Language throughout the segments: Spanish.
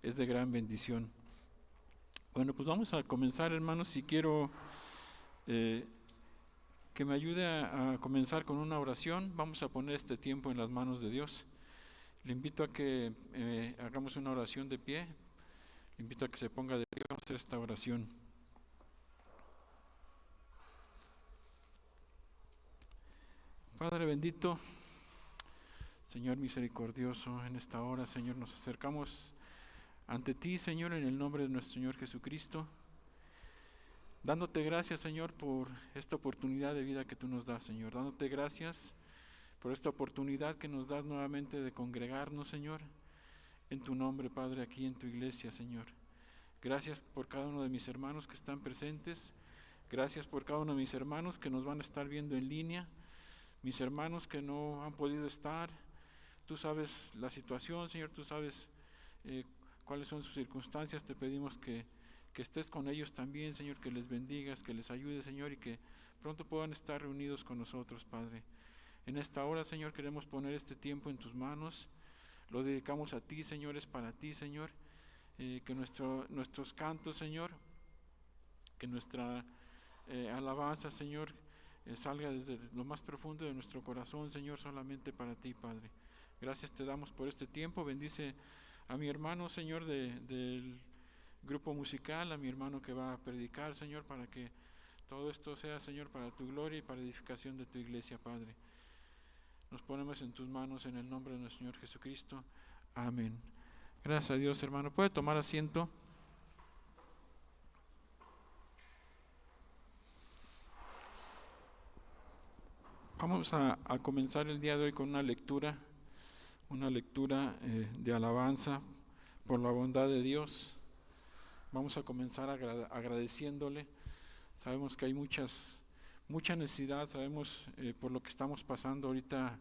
es de gran bendición. Bueno, pues vamos a comenzar, hermanos, y quiero que me ayude a comenzar con una oración. Vamos a poner este tiempo en las manos de Dios. Le invito a que hagamos una oración de pie. Le invito a que se ponga de pie. Vamos a hacer esta oración. Padre bendito, Señor misericordioso, en esta hora, Señor, nos acercamos ante ti, Señor, en el nombre de nuestro Señor Jesucristo, dándote gracias, Señor, por esta oportunidad de vida que tú nos das, Señor, dándote gracias por esta oportunidad que nos das nuevamente de congregarnos, Señor, en tu nombre, Padre, aquí en tu iglesia, Señor. Gracias por cada uno de mis hermanos que están presentes, gracias por cada uno de mis hermanos que nos van a estar viendo en línea, mis hermanos que no han podido estar. Tú sabes la situación, Señor, tú sabes cuáles son sus circunstancias. Te pedimos que estés con ellos también, Señor, que les bendigas, que les ayudes, Señor, y que pronto puedan estar reunidos con nosotros, Padre. En esta hora, Señor, queremos poner este tiempo en tus manos. Lo dedicamos a ti, Señor, es para ti, Señor. Que nuestros cantos, Señor, que nuestra alabanza, Señor, salga desde lo más profundo de nuestro corazón, Señor, solamente para ti, Padre. Gracias te damos por este tiempo. Bendice a mi hermano, Señor, del grupo musical, a mi hermano que va a predicar, Señor, para que todo esto sea, Señor, para tu gloria y para edificación de tu iglesia, Padre. Nos ponemos en tus manos en el nombre de nuestro Señor Jesucristo. Amén. Gracias a Dios, hermano. ¿Puede tomar asiento? Vamos a comenzar el día de hoy con una lectura de alabanza por la bondad de Dios. Vamos a comenzar agradeciéndole. Sabemos que hay mucha necesidad, sabemos por lo que estamos pasando ahorita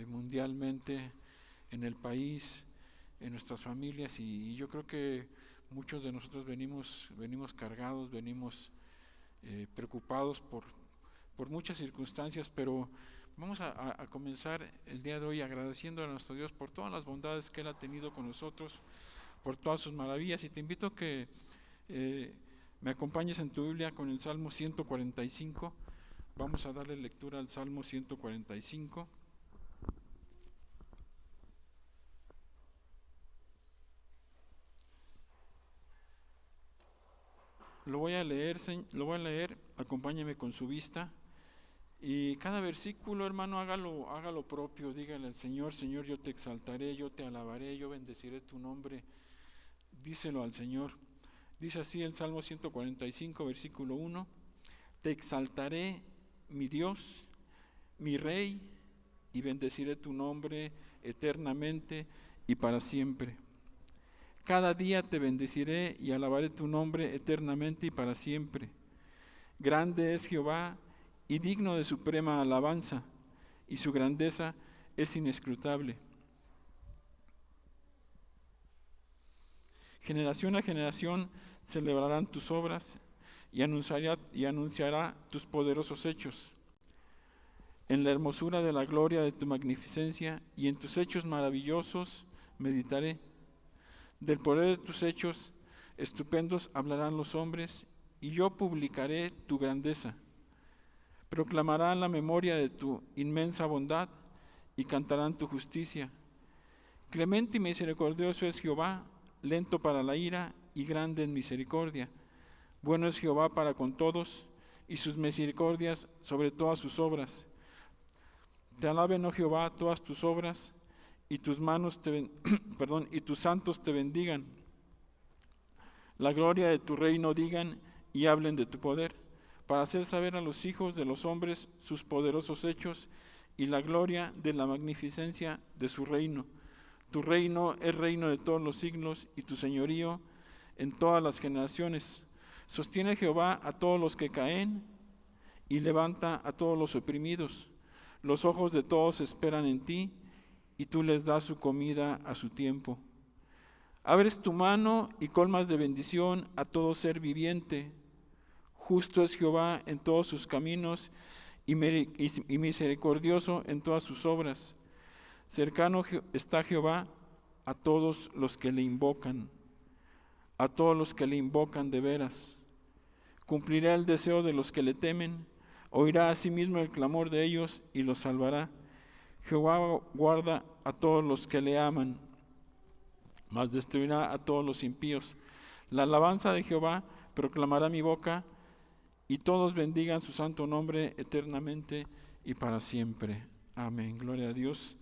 mundialmente en el país, en nuestras familias, y yo creo que muchos de nosotros venimos cargados, venimos preocupados por muchas circunstancias, pero vamos a comenzar el día de hoy agradeciendo a nuestro Dios por todas las bondades que Él ha tenido con nosotros, por todas sus maravillas, y te invito a que me acompañes en tu Biblia con el Salmo 145. Vamos a darle lectura al Salmo 145. Lo voy a leer, acompáñeme con su vista. Y cada versículo, hermano, hágalo propio. Dígale al Señor: Señor, yo te exaltaré, yo te alabaré, yo bendeciré tu nombre. Díselo al Señor. Dice así el Salmo 145, versículo 1: Te exaltaré, mi Dios, mi Rey, y bendeciré tu nombre eternamente y para siempre. Cada día te bendeciré y alabaré tu nombre eternamente y para siempre. Grande es Jehová y digno de suprema alabanza, y su grandeza es inescrutable. Generación a generación celebrarán tus obras y anunciará tus poderosos hechos. En la hermosura de la gloria de tu magnificencia y en tus hechos maravillosos meditaré. Del poder de tus hechos estupendos hablarán los hombres, y yo publicaré tu grandeza. Proclamarán la memoria de tu inmensa bondad y cantarán tu justicia. Clemente y misericordioso es Jehová, lento para la ira y grande en misericordia. Bueno es Jehová para con todos, y sus misericordias sobre todas sus obras. Te alaben, oh Jehová, todas tus obras, y tus manos y tus santos te bendigan. La gloria de tu reino digan y hablen de tu poder, para hacer saber a los hijos de los hombres sus poderosos hechos y la gloria de la magnificencia de su reino. Tu reino es reino de todos los siglos y tu señorío en todas las generaciones. Sostiene Jehová a todos los que caen y levanta a todos los oprimidos. Los ojos de todos esperan en ti y tú les das su comida a su tiempo. Abres tu mano y colmas de bendición a todo ser viviente. Justo es Jehová en todos sus caminos y misericordioso en todas sus obras. Cercano está Jehová a todos los que le invocan. a todos los que le invocan de veras. Cumplirá el deseo de los que le temen, oirá asimismo el clamor de ellos y los salvará. Jehová guarda a todos los que le aman, mas destruirá a todos los impíos. La alabanza de Jehová proclamará mi boca, y todos bendigan su santo nombre eternamente y para siempre. Amén. Gloria a Dios.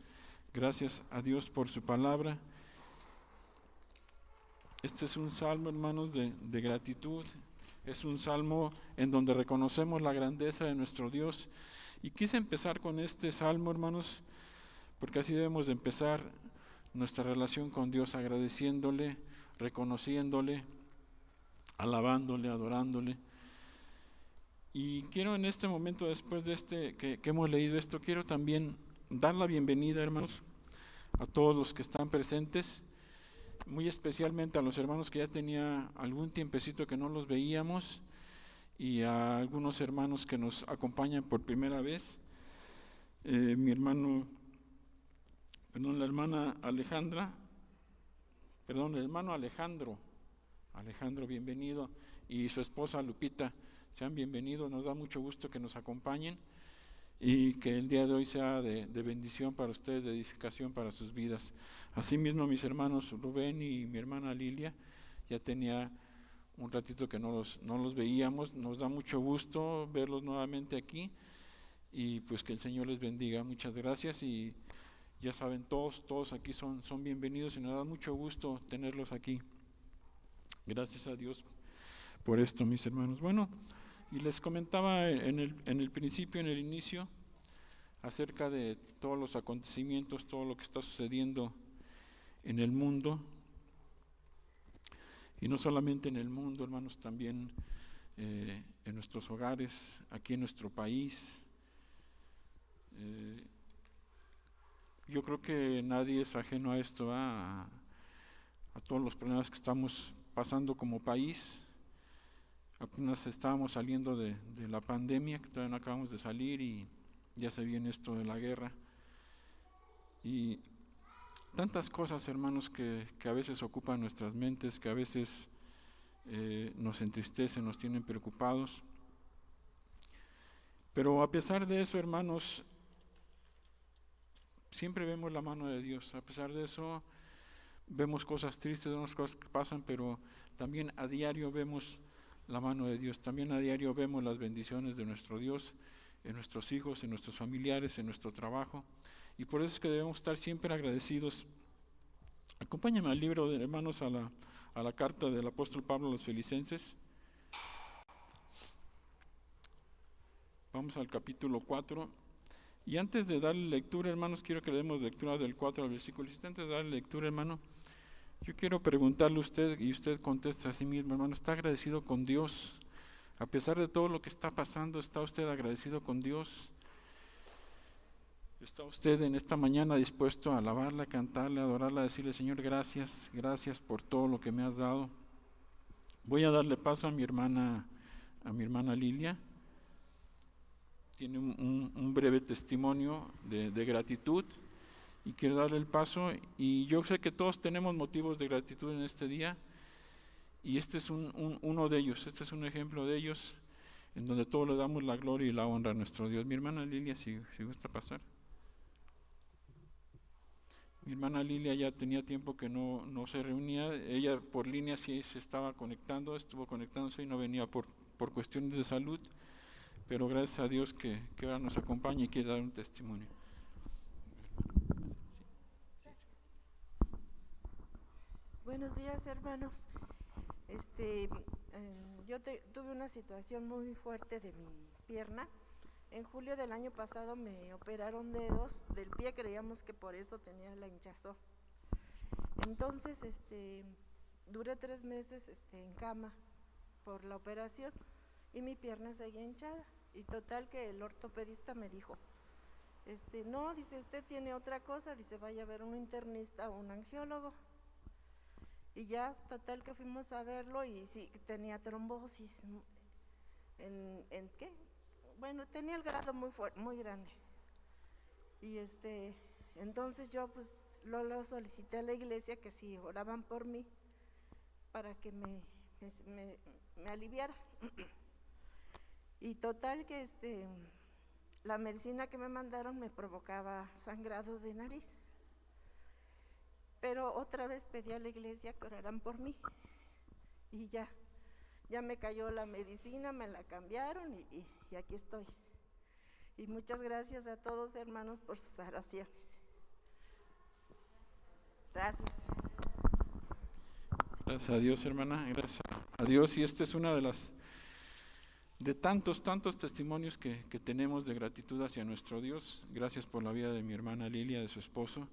Gracias a Dios por su palabra. Este es un salmo, hermanos, de gratitud. Es un salmo en donde reconocemos la grandeza de nuestro Dios. Y quise empezar con este salmo, hermanos, porque así debemos de empezar nuestra relación con Dios, agradeciéndole, reconociéndole, alabándole, adorándole. Y quiero en este momento, después de que hemos leído esto, quiero también dar la bienvenida, hermanos, a todos los que están presentes, muy especialmente a los hermanos que ya tenía algún tiempecito que no los veíamos, y a algunos hermanos que nos acompañan por primera vez. Mi hermano, la hermana Alejandra, el hermano Alejandro, bienvenido, y su esposa Lupita, sean bienvenidos. Nos da mucho gusto que nos acompañen y que el día de hoy sea de bendición para ustedes, de edificación para sus vidas. Asimismo, mis hermanos Rubén y mi hermana Lilia, ya tenía un ratito que no los veíamos. Nos da mucho gusto verlos nuevamente aquí, y pues que el Señor les bendiga. Muchas gracias, y ya saben, todos aquí son bienvenidos, y nos da mucho gusto tenerlos aquí. Gracias a Dios por esto, mis hermanos. Bueno, y les comentaba en el principio, en el inicio, acerca de todos los acontecimientos, todo lo que está sucediendo en el mundo, y no solamente en el mundo, hermanos, también en nuestros hogares, aquí en nuestro país. Yo creo que nadie es ajeno a esto, a todos los problemas que estamos pasando como país. Apenas estábamos saliendo de la pandemia, que todavía no acabamos de salir, y ya se viene esto de la guerra. Y tantas cosas, hermanos, que a veces ocupan nuestras mentes, que a veces nos entristecen, nos tienen preocupados. Pero a pesar de eso, hermanos, siempre vemos la mano de Dios. A pesar de eso, vemos cosas tristes, vemos cosas que pasan, pero también a diario vemos la mano de Dios. También a diario vemos las bendiciones de nuestro Dios en nuestros hijos, en nuestros familiares, en nuestro trabajo. Y por eso es que debemos estar siempre agradecidos. Acompáñame al libro de hermanos, a la carta del apóstol Pablo a los Filipenses. Vamos al capítulo 4. Y antes de darle lectura, hermanos, quiero que le demos lectura del 4 al versículo 7. Antes de darle lectura, hermano, yo quiero preguntarle a usted, y usted contesta a sí mismo, hermano, ¿está agradecido con Dios? A pesar de todo lo que está pasando, ¿está usted agradecido con Dios? ¿Está usted en esta mañana dispuesto a alabarla, a cantarle, a adorarla, a decirle, Señor, gracias por todo lo que me has dado? Voy a darle paso a mi hermana Lilia. Tiene un breve testimonio de gratitud, y quiero darle el paso. Y yo sé que todos tenemos motivos de gratitud en este día, y este es uno de ellos, este es un ejemplo de ellos, en donde todos le damos la gloria y la honra a nuestro Dios. Mi hermana Lilia, si gusta pasar. Mi hermana Lilia ya tenía tiempo que no se reunía. Ella por línea sí se estaba conectando, estuvo conectándose y no venía por cuestiones de salud, pero gracias a Dios que ahora nos acompaña y quiere dar un testimonio. Buenos días, hermanos. Yo tuve una situación muy fuerte de mi pierna. En julio del año pasado me operaron dedos del pie, creíamos que por eso tenía la hinchazón. Entonces, duré 3 meses en cama por la operación, y mi pierna seguía hinchada. Y total que el ortopedista me dijo, no, dice, usted tiene otra cosa, dice, vaya a ver un internista o un angiólogo. Y ya, total que fuimos a verlo, y sí, tenía trombosis. ¿En qué? Bueno, tenía el grado muy fuerte, muy grande. Y entonces yo pues lo solicité a la iglesia, que si oraban por mí, para que me aliviara. Y total que la medicina que me mandaron me provocaba sangrado de nariz. Pero otra vez pedí a la iglesia que oraran por mí. Y ya me cayó la medicina, me la cambiaron y aquí estoy. Y muchas gracias a todos, hermanos, por sus oraciones. Gracias. Gracias a Dios, hermana, gracias a Dios. Y esta es una de tantos testimonios que tenemos de gratitud hacia nuestro Dios. Gracias por la vida de mi hermana Lilia, de su esposo.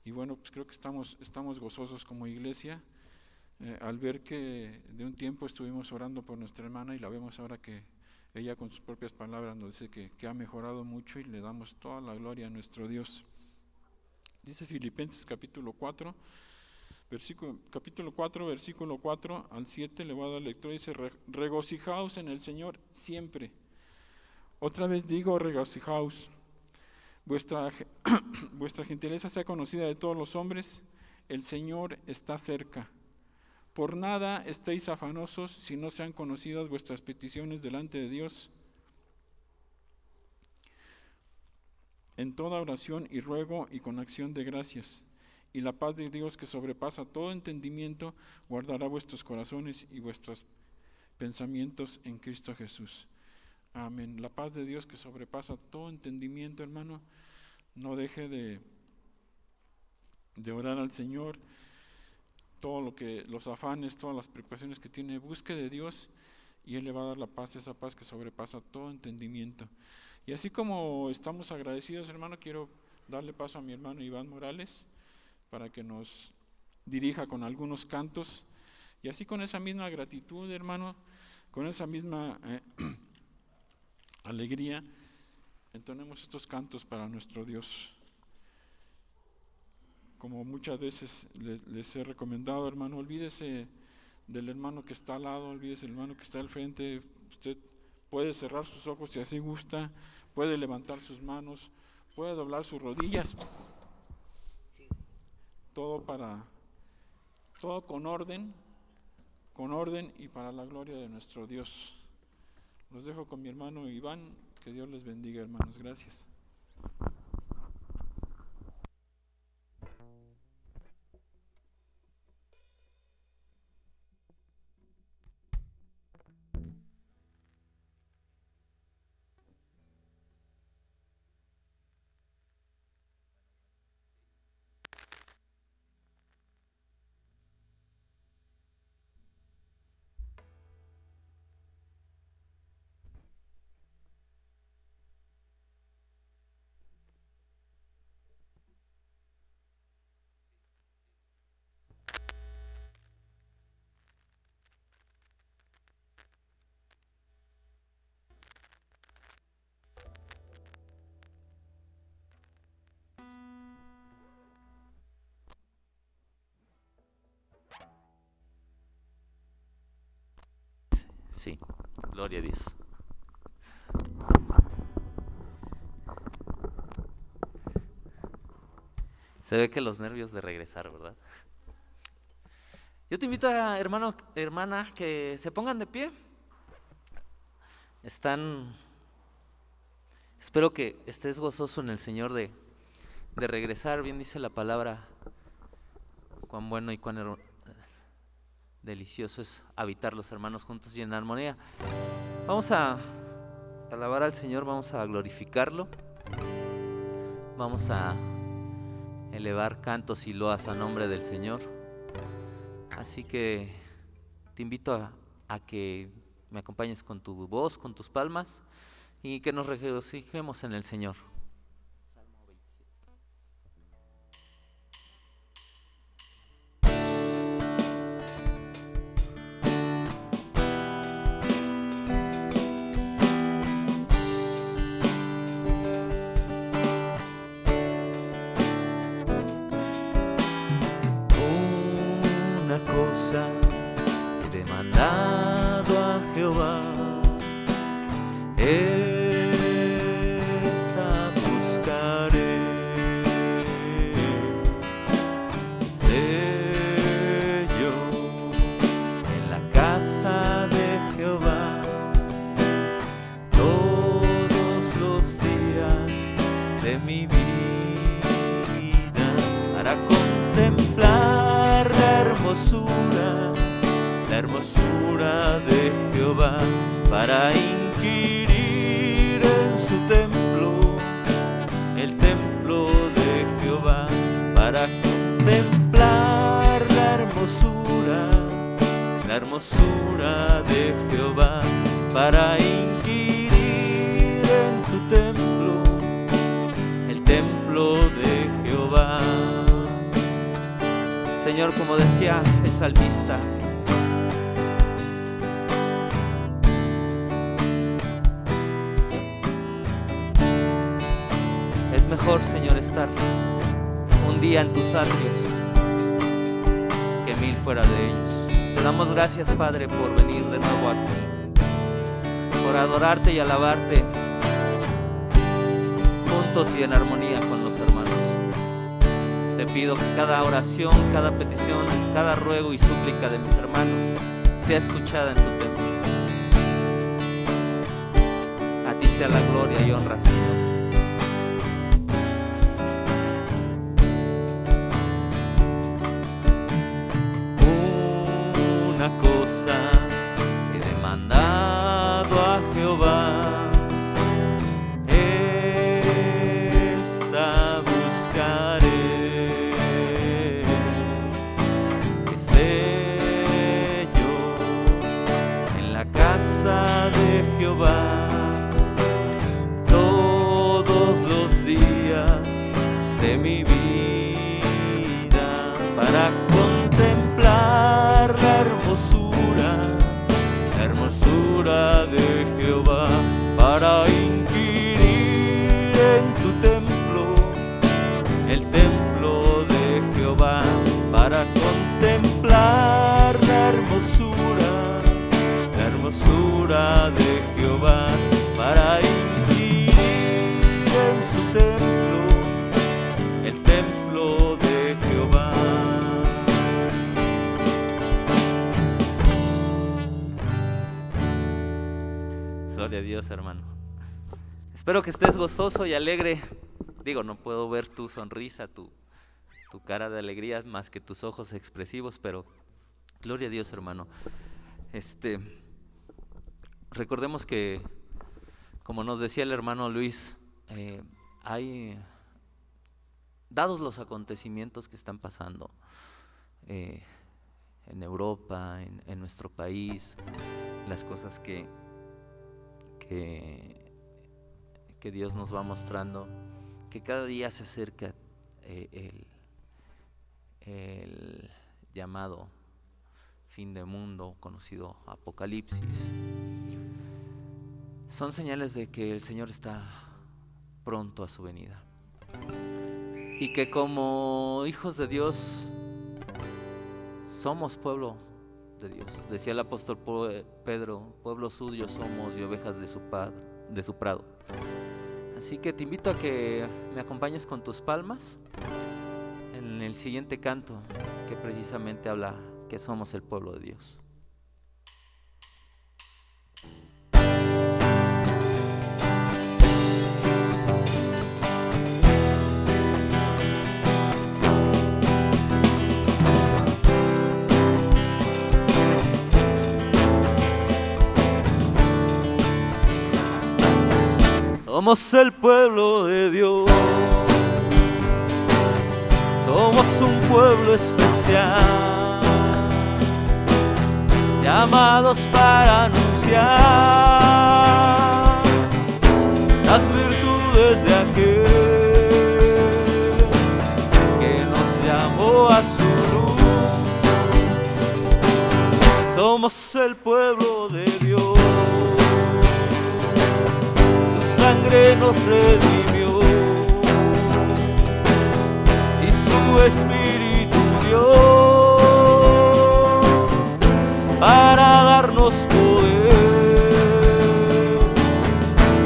Y bueno, pues creo que estamos gozosos como iglesia al ver que de un tiempo estuvimos orando por nuestra hermana y la vemos ahora que ella con sus propias palabras nos dice que ha mejorado mucho y le damos toda la gloria a nuestro Dios. Dice Filipenses capítulo 4, versículo 4 al 7, le voy a dar lectura, dice: regocijaos en el Señor siempre. Otra vez digo, regocijaos. Vuestra gentileza sea conocida de todos los hombres, el Señor está cerca. Por nada estéis afanosos si no sean conocidas vuestras peticiones delante de Dios. En toda oración y ruego y con acción de gracias. Y la paz de Dios, que sobrepasa todo entendimiento, guardará vuestros corazones y vuestros pensamientos en Cristo Jesús. Amén. La paz de Dios que sobrepasa todo entendimiento, hermano. No deje de orar al Señor. Los afanes, todas las preocupaciones que tiene, busque de Dios y Él le va a dar la paz, esa paz que sobrepasa todo entendimiento. Y así como estamos agradecidos, hermano, quiero darle paso a mi hermano Iván Morales para que nos dirija con algunos cantos. Y así con esa misma gratitud, hermano, con esa misma alegría, entonemos estos cantos para nuestro Dios. Como muchas veces les he recomendado, hermano, olvídese del hermano que está al lado, olvídese del hermano que está al frente. Usted puede cerrar sus ojos si así gusta, puede levantar sus manos, puede doblar sus rodillas. Todo con orden y para la gloria de nuestro Dios. Los dejo con mi hermano Iván, que Dios les bendiga, hermanos. Gracias. Sí, gloria a Dios. Se ve que los nervios de regresar, ¿verdad? Yo te invito a hermano, hermana, que se pongan de pie. Espero que estés gozoso en el Señor de regresar. Bien dice la palabra, cuán bueno y cuán delicioso es habitar los hermanos juntos y en armonía. Vamos a alabar al Señor, vamos a glorificarlo, vamos a elevar cantos y loas a nombre del Señor. Así que te invito a que me acompañes con tu voz, con tus palmas, y que nos regocijemos en el Señor. Una cosa he demandado a Jehová, esta buscaré, ser yo hermosura de Jehová, para inquirir en su templo, el templo de Jehová, para contemplar la hermosura de Jehová, para inquirir en tu templo, el templo de Jehová. Señor, como decía el salmista, es mejor, Señor, estar un día en tus atrios que 1000 fuera de ellos. Te damos gracias, Padre, por venir de nuevo a ti, por adorarte y alabarte juntos y en armonía con los hermanos. Te pido que cada oración, cada petición, cada ruego y súplica de mis hermanos sea escuchada en tu templo. A ti sea la gloria y honra, Señor. Una cosa he demandado a Jehová, esta buscaré, que esté yo en la casa de Jehová todos los días de mi vida, para contemplar la hermosura de Jehová, para inquirir en tu templo, el templo de Jehová, para contemplar la hermosura de Jehová, para inquirir en su templo, el templo de Jehová. Gloria a Dios, hermano. Espero que estés gozoso y alegre. Digo, no puedo ver tu sonrisa, tu cara de alegría, más que tus ojos expresivos, pero gloria a Dios, hermano. Recordemos que, como nos decía el hermano Luis, dados los acontecimientos que están pasando en Europa, en nuestro país, las cosas que Dios nos va mostrando, que cada día se acerca el llamado fin de mundo, conocido Apocalipsis. Son señales de que el Señor está pronto a su venida, y que como hijos de Dios somos pueblo de Dios. Decía el apóstol Pedro, pueblo suyo somos y ovejas de su prado. Así que te invito a que me acompañes con tus palmas en el siguiente canto, que precisamente habla que somos el pueblo de Dios. Somos el pueblo de Dios, somos un pueblo especial, llamados para anunciar las virtudes de aquel que nos llamó a su luz. Somos el pueblo de Dios, sangre nos redimió y su espíritu dio para darnos poder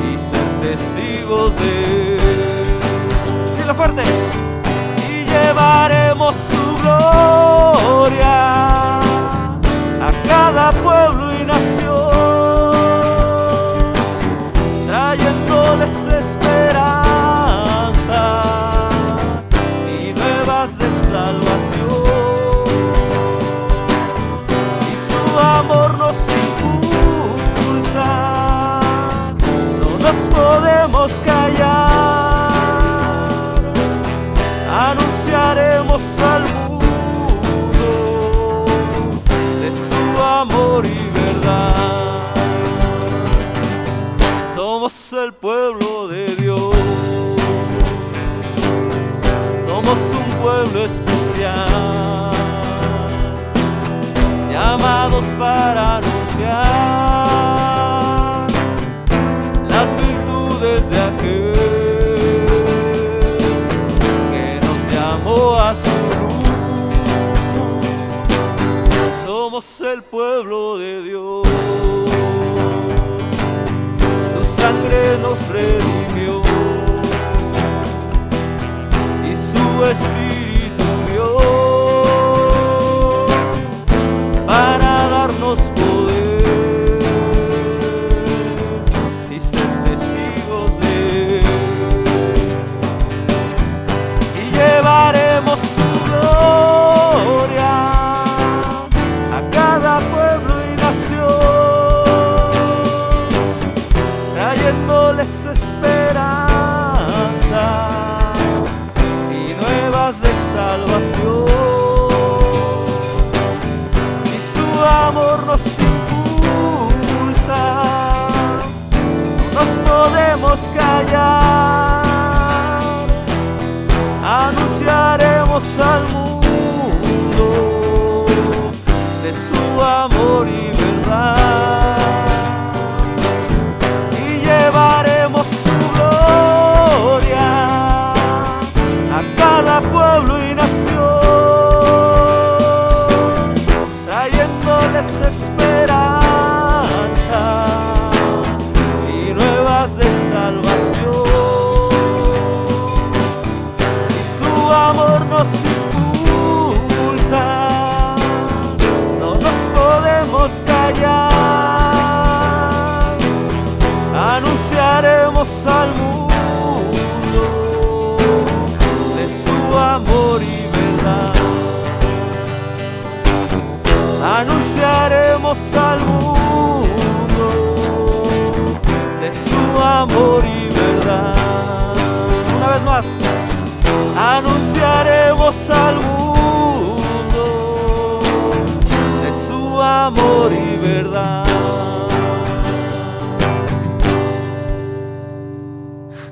y ser testigos de él. Dilo fuerte. Y llevaremos su gloria a cada pueblo y nación, trayéndoles esperanza y nuevas de salvación. el pueblo de Dios. Somos un pueblo especial, llamados para anunciar las virtudes de aquel que nos llamó a su luz. Somos el pueblo de Dios, su sangre nos redimió y su espíritu dio para darnos poder y ser testigos de él. Y llevaremos su gloria a cada pueblo y nación, trayéndoles esperanza y nuevas de salvación. Y su amor nos impulsa, no nos podemos callar, anunciaremos al mundo de su amor y verdad, y llevaremos su gloria a cada pueblo y nación, trayéndoles esperanza y nuevas de salvación. Y su amor nos impulsa, no nos podemos callar, anunciaremos al mundo de su amor y verdad. Anunciaremos al mundo de su amor y verdad. Una vez más. Anunciaremos al mundo de su amor y verdad.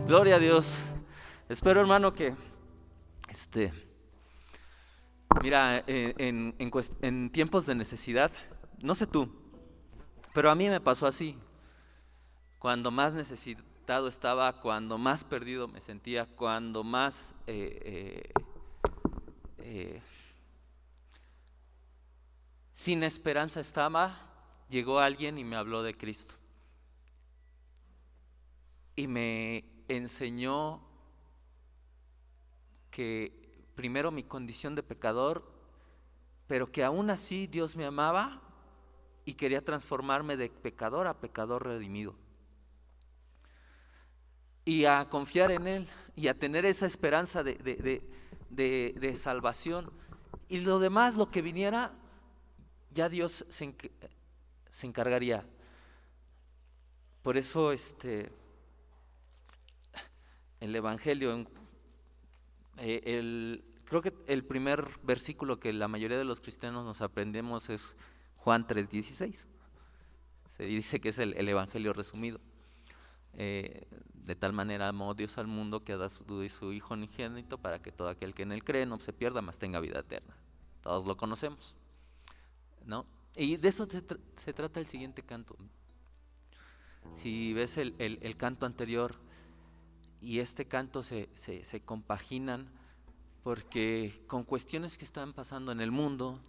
Gloria a Dios. Espero, hermano, que mira, en tiempos de necesidad, no sé tú, pero a mí me pasó así. Cuando más necesitado estaba, cuando más perdido me sentía, cuando más sin esperanza estaba, llegó alguien y me habló de Cristo. Y me enseñó que primero mi condición de pecador, pero que aún así Dios me amaba y quería transformarme de pecador a pecador redimido. Y a confiar en Él y a tener esa esperanza de salvación. Y lo demás, lo que viniera, ya Dios se encargaría. Por eso el Evangelio, creo que el primer versículo que la mayoría de los cristianos nos aprendemos es Juan 3:16. Se dice que es el Evangelio resumido. De tal manera amó Dios al mundo que ha dado su Hijo unigénito para que todo aquel que en Él cree no se pierda, mas tenga vida eterna. Todos lo conocemos, ¿no? Y de eso se trata el siguiente canto. Si ves el canto anterior y este canto se compaginan, porque con cuestiones que están pasando en el mundo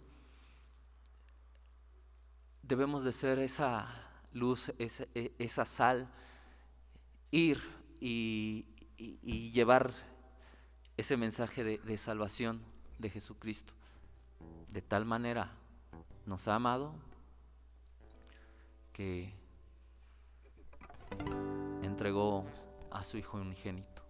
debemos de ser esa luz, esa sal, ir y llevar ese mensaje de salvación de Jesucristo. De tal manera nos ha amado que entregó a su Hijo unigénito.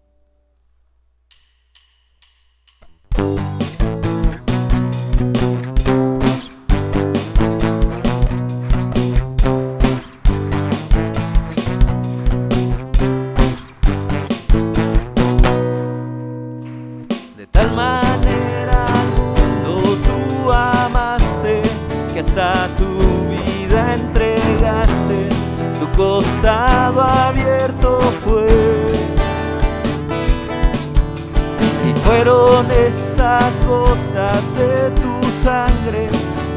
De tal manera al mundo tú amaste, que hasta tu vida entregaste, tu costado abierto fue, y fueron esas gotas de tu sangre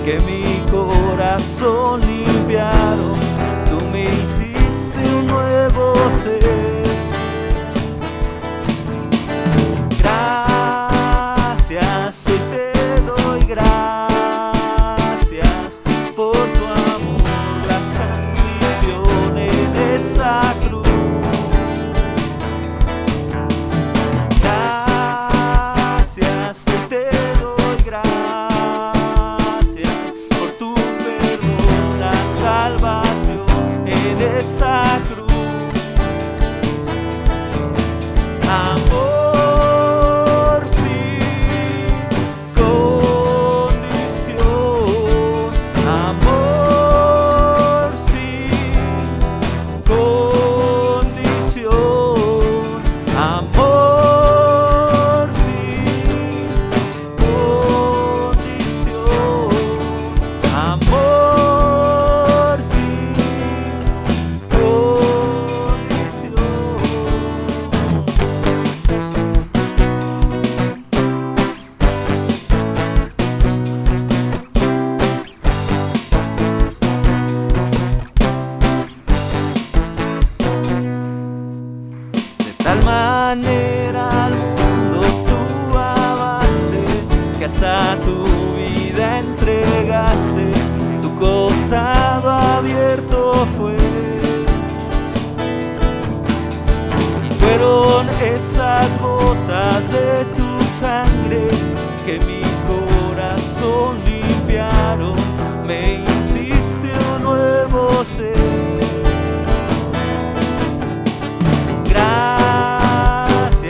que mi corazón limpiaron. Tú me hiciste un nuevo ser. Gracias, hoy te doy gracias por tu amor, la salvación en esa cruz. Gracias, hoy te doy gracias por tu perdón, la salvación en esa cruz. Amor sin condición, amor sin condición, amor sin condición, amor sin condición. De tal manera al mundo tú amaste, que hasta tu vida entregaste, tu costado abierto fue, y fueron esas gotas de tu sangre que mi corazón limpiaron. Me hiciste un nuevo ser. Gracias,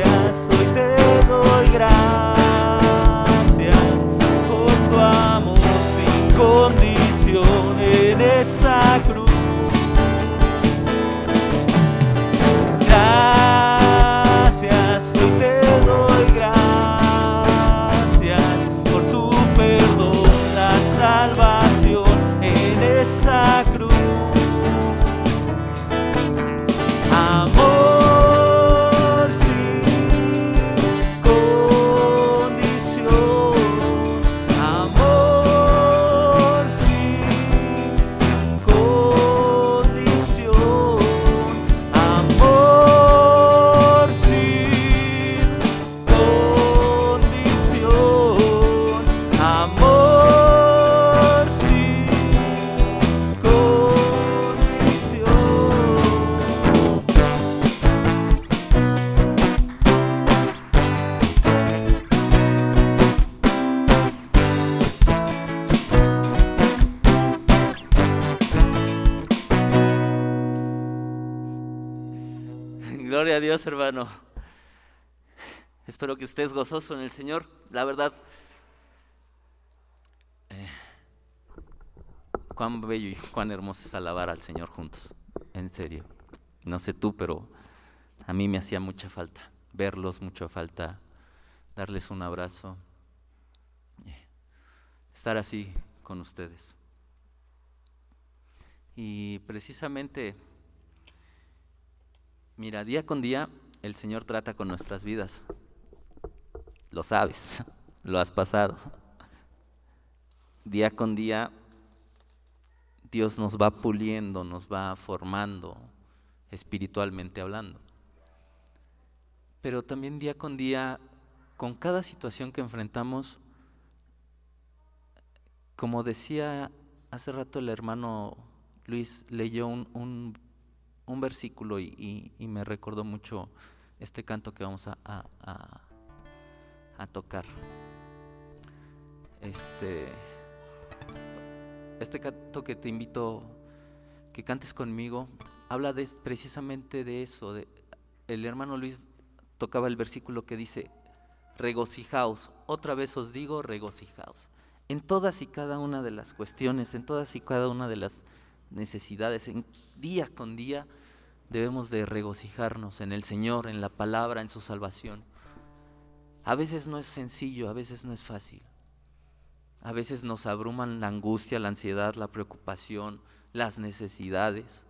hoy te doy gracias por tu amor sin condición en esa cruz. Gracias, hoy te doy gracias por tu perdón, la salvación en esa cruz. Amor sin condición, amor sin condición, amor sin condición, amor sin condición. Gloria a Dios, hermano. Espero que estés gozoso en el Señor. La verdad, cuán bello y cuán hermoso es alabar al Señor juntos. En serio. No sé tú, pero a mí me hacía mucha falta verlos, mucha falta darles un abrazo, estar así con ustedes. Y precisamente, mira, día con día el Señor trata con nuestras vidas. Lo sabes, lo has pasado. Día con día Dios nos va puliendo, nos va formando, espiritualmente hablando. Pero también día con día, con cada situación que enfrentamos, como decía hace rato el hermano Luis, leyó un versículo y me recordó mucho este canto que vamos a tocar. Este canto que te invito que cantes conmigo habla precisamente de eso. El hermano Luis tocaba el versículo que dice: regocijaos, otra vez os digo, regocijaos. En todas y cada una de las cuestiones, en todas y cada una de las necesidades, día con día debemos de regocijarnos en el Señor, en la palabra, en su salvación. A veces no es sencillo, a veces no es fácil. A veces nos abruman la angustia, la ansiedad, la preocupación, las necesidades.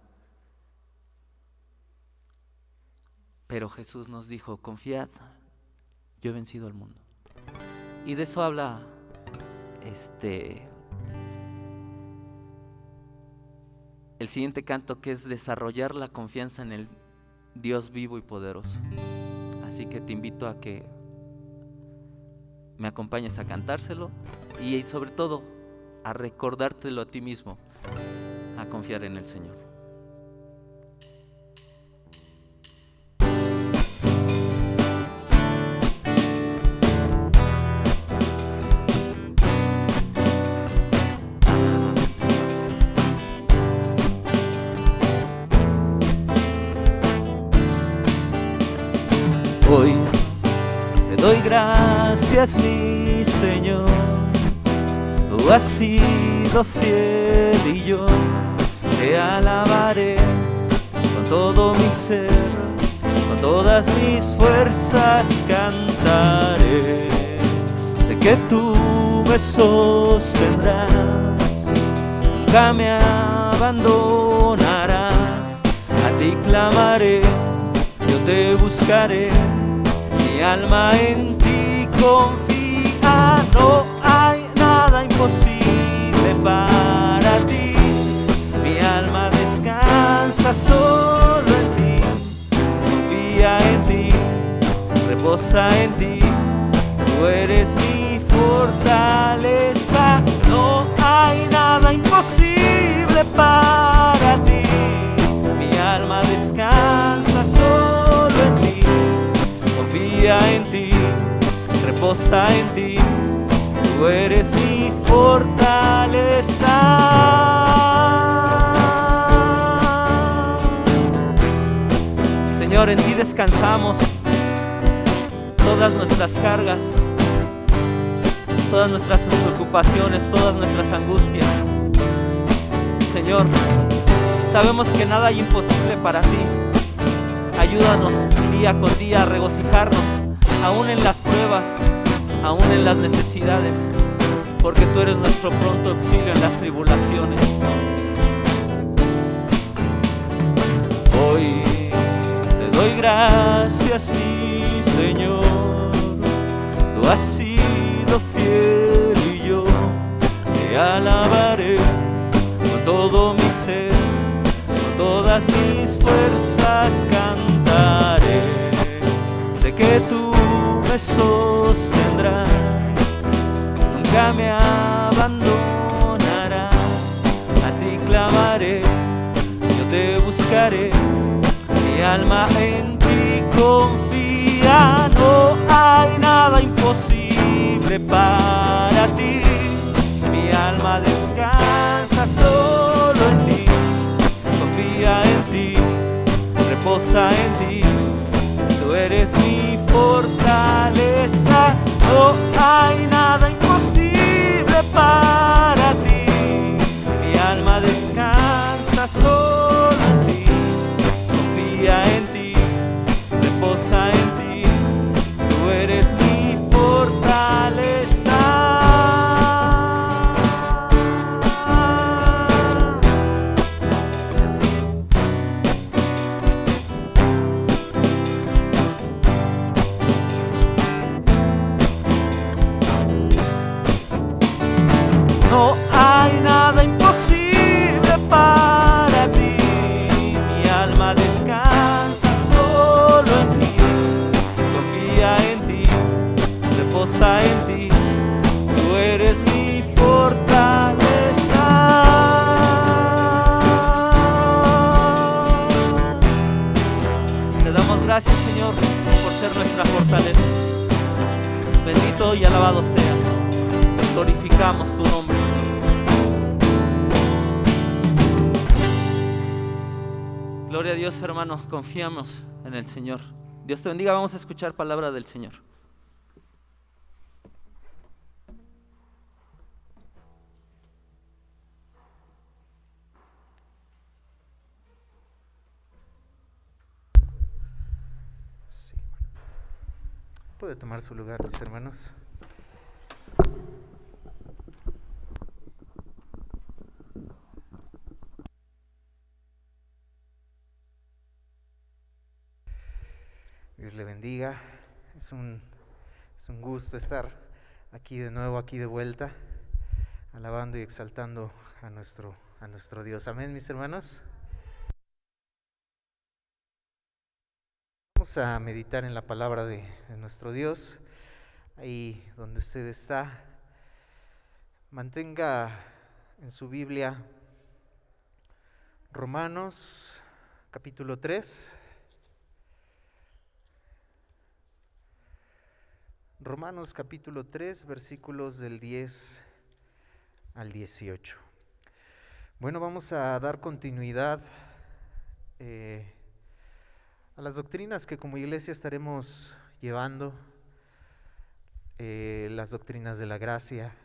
Pero Jesús nos dijo: confiad, yo he vencido al mundo. Y de eso habla el siguiente canto, que es desarrollar la confianza en el Dios vivo y poderoso. Así que te invito a que me acompañes a cantárselo y sobre todo a recordártelo a ti mismo, a confiar en el Señor. Hoy te doy gracias, mi Señor, tú has sido fiel y yo te alabaré con todo mi ser, con todas mis fuerzas cantaré. Sé que tú me sostendrás, nunca me abandonarás, a ti clamaré, yo te buscaré. Mi alma en ti confía, no hay nada imposible para ti. Mi alma descansa solo en ti, confía en ti, reposa en ti. Tú eres mi fortaleza, no hay nada imposible para ti. Mi alma descansa solo en ti, confía en ti, reposa en ti, tú eres mi fortaleza. Señor, en ti descansamos todas nuestras cargas, todas nuestras preocupaciones, todas nuestras angustias. Señor, sabemos que nada hay imposible para ti. Ayúdanos día con día a regocijarnos, aún en las pruebas, aún en las necesidades, porque tú eres nuestro pronto auxilio en las tribulaciones. Hoy te doy gracias, mi Señor, tú has sido fiel y yo te alabaré con todo mi ser, con todas mis fuerzas cantaré. Sé que tú me sostendrás, nunca me abandonarás, a ti clamaré, yo te buscaré. Mi alma en ti confía, no hay nada imposible para ti. Mi alma descansa solo en ti, confía en ti, reposa en ti, tú eres mi fortaleza, no hay nada imposible para ti. Mi alma descansa solo en ti, confía en ti, reposa en ti, tú eres mi fortaleza. No hay nada imposible para ti. Mi alma descansa solo en ti, confía en ti, reposa en ti, tú eres mi fortaleza. Te damos gracias, Señor, por ser nuestra fortaleza. Bendito y alabado seas. Glorificamos tu nombre, Señor. Gloria a Dios, hermanos, confiamos en el Señor. Dios te bendiga, vamos a escuchar palabra del Señor. Sí. Puede tomar su lugar, mis hermanos. Dios le bendiga. Es un gusto estar aquí de nuevo, aquí de vuelta, alabando y exaltando a nuestro Dios. Amén, mis hermanos. Vamos a meditar en la palabra de nuestro Dios. Ahí donde usted está, mantenga en su Biblia Romanos capítulo 3. Romanos capítulo 3, versículos del 10 al 18. Bueno, vamos a dar continuidad a las doctrinas que como iglesia estaremos llevando, las doctrinas de la gracia,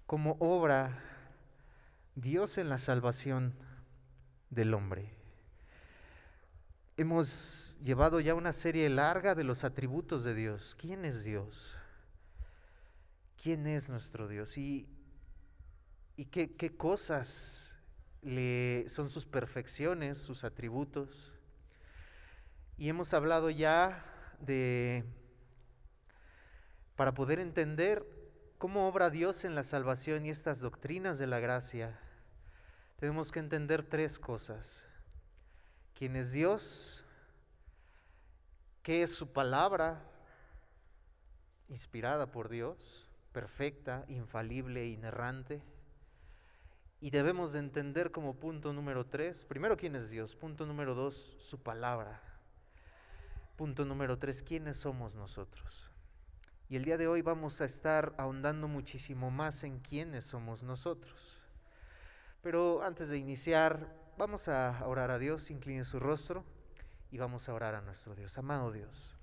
cómo obra Dios en la salvación del hombre. Hemos llevado ya una serie larga de los atributos de Dios. ¿Quién es Dios? ¿Quién es nuestro Dios? ¿Y qué cosas son sus perfecciones, sus atributos? Y hemos hablado ya para poder entender cómo obra Dios en la salvación y estas doctrinas de la gracia, tenemos que entender tres cosas. ¿Quién es Dios? ¿Qué es su palabra? Inspirada por Dios, perfecta, infalible, inerrante. Y debemos de entender como punto número 3, primero, ¿quién es Dios? Punto número 2, su palabra. Punto número 3, ¿quiénes somos nosotros? Y el día de hoy vamos a estar ahondando muchísimo más en quiénes somos nosotros. Pero antes de iniciar, vamos a orar a Dios. Incline su rostro y vamos a orar a nuestro Dios. Amado Dios,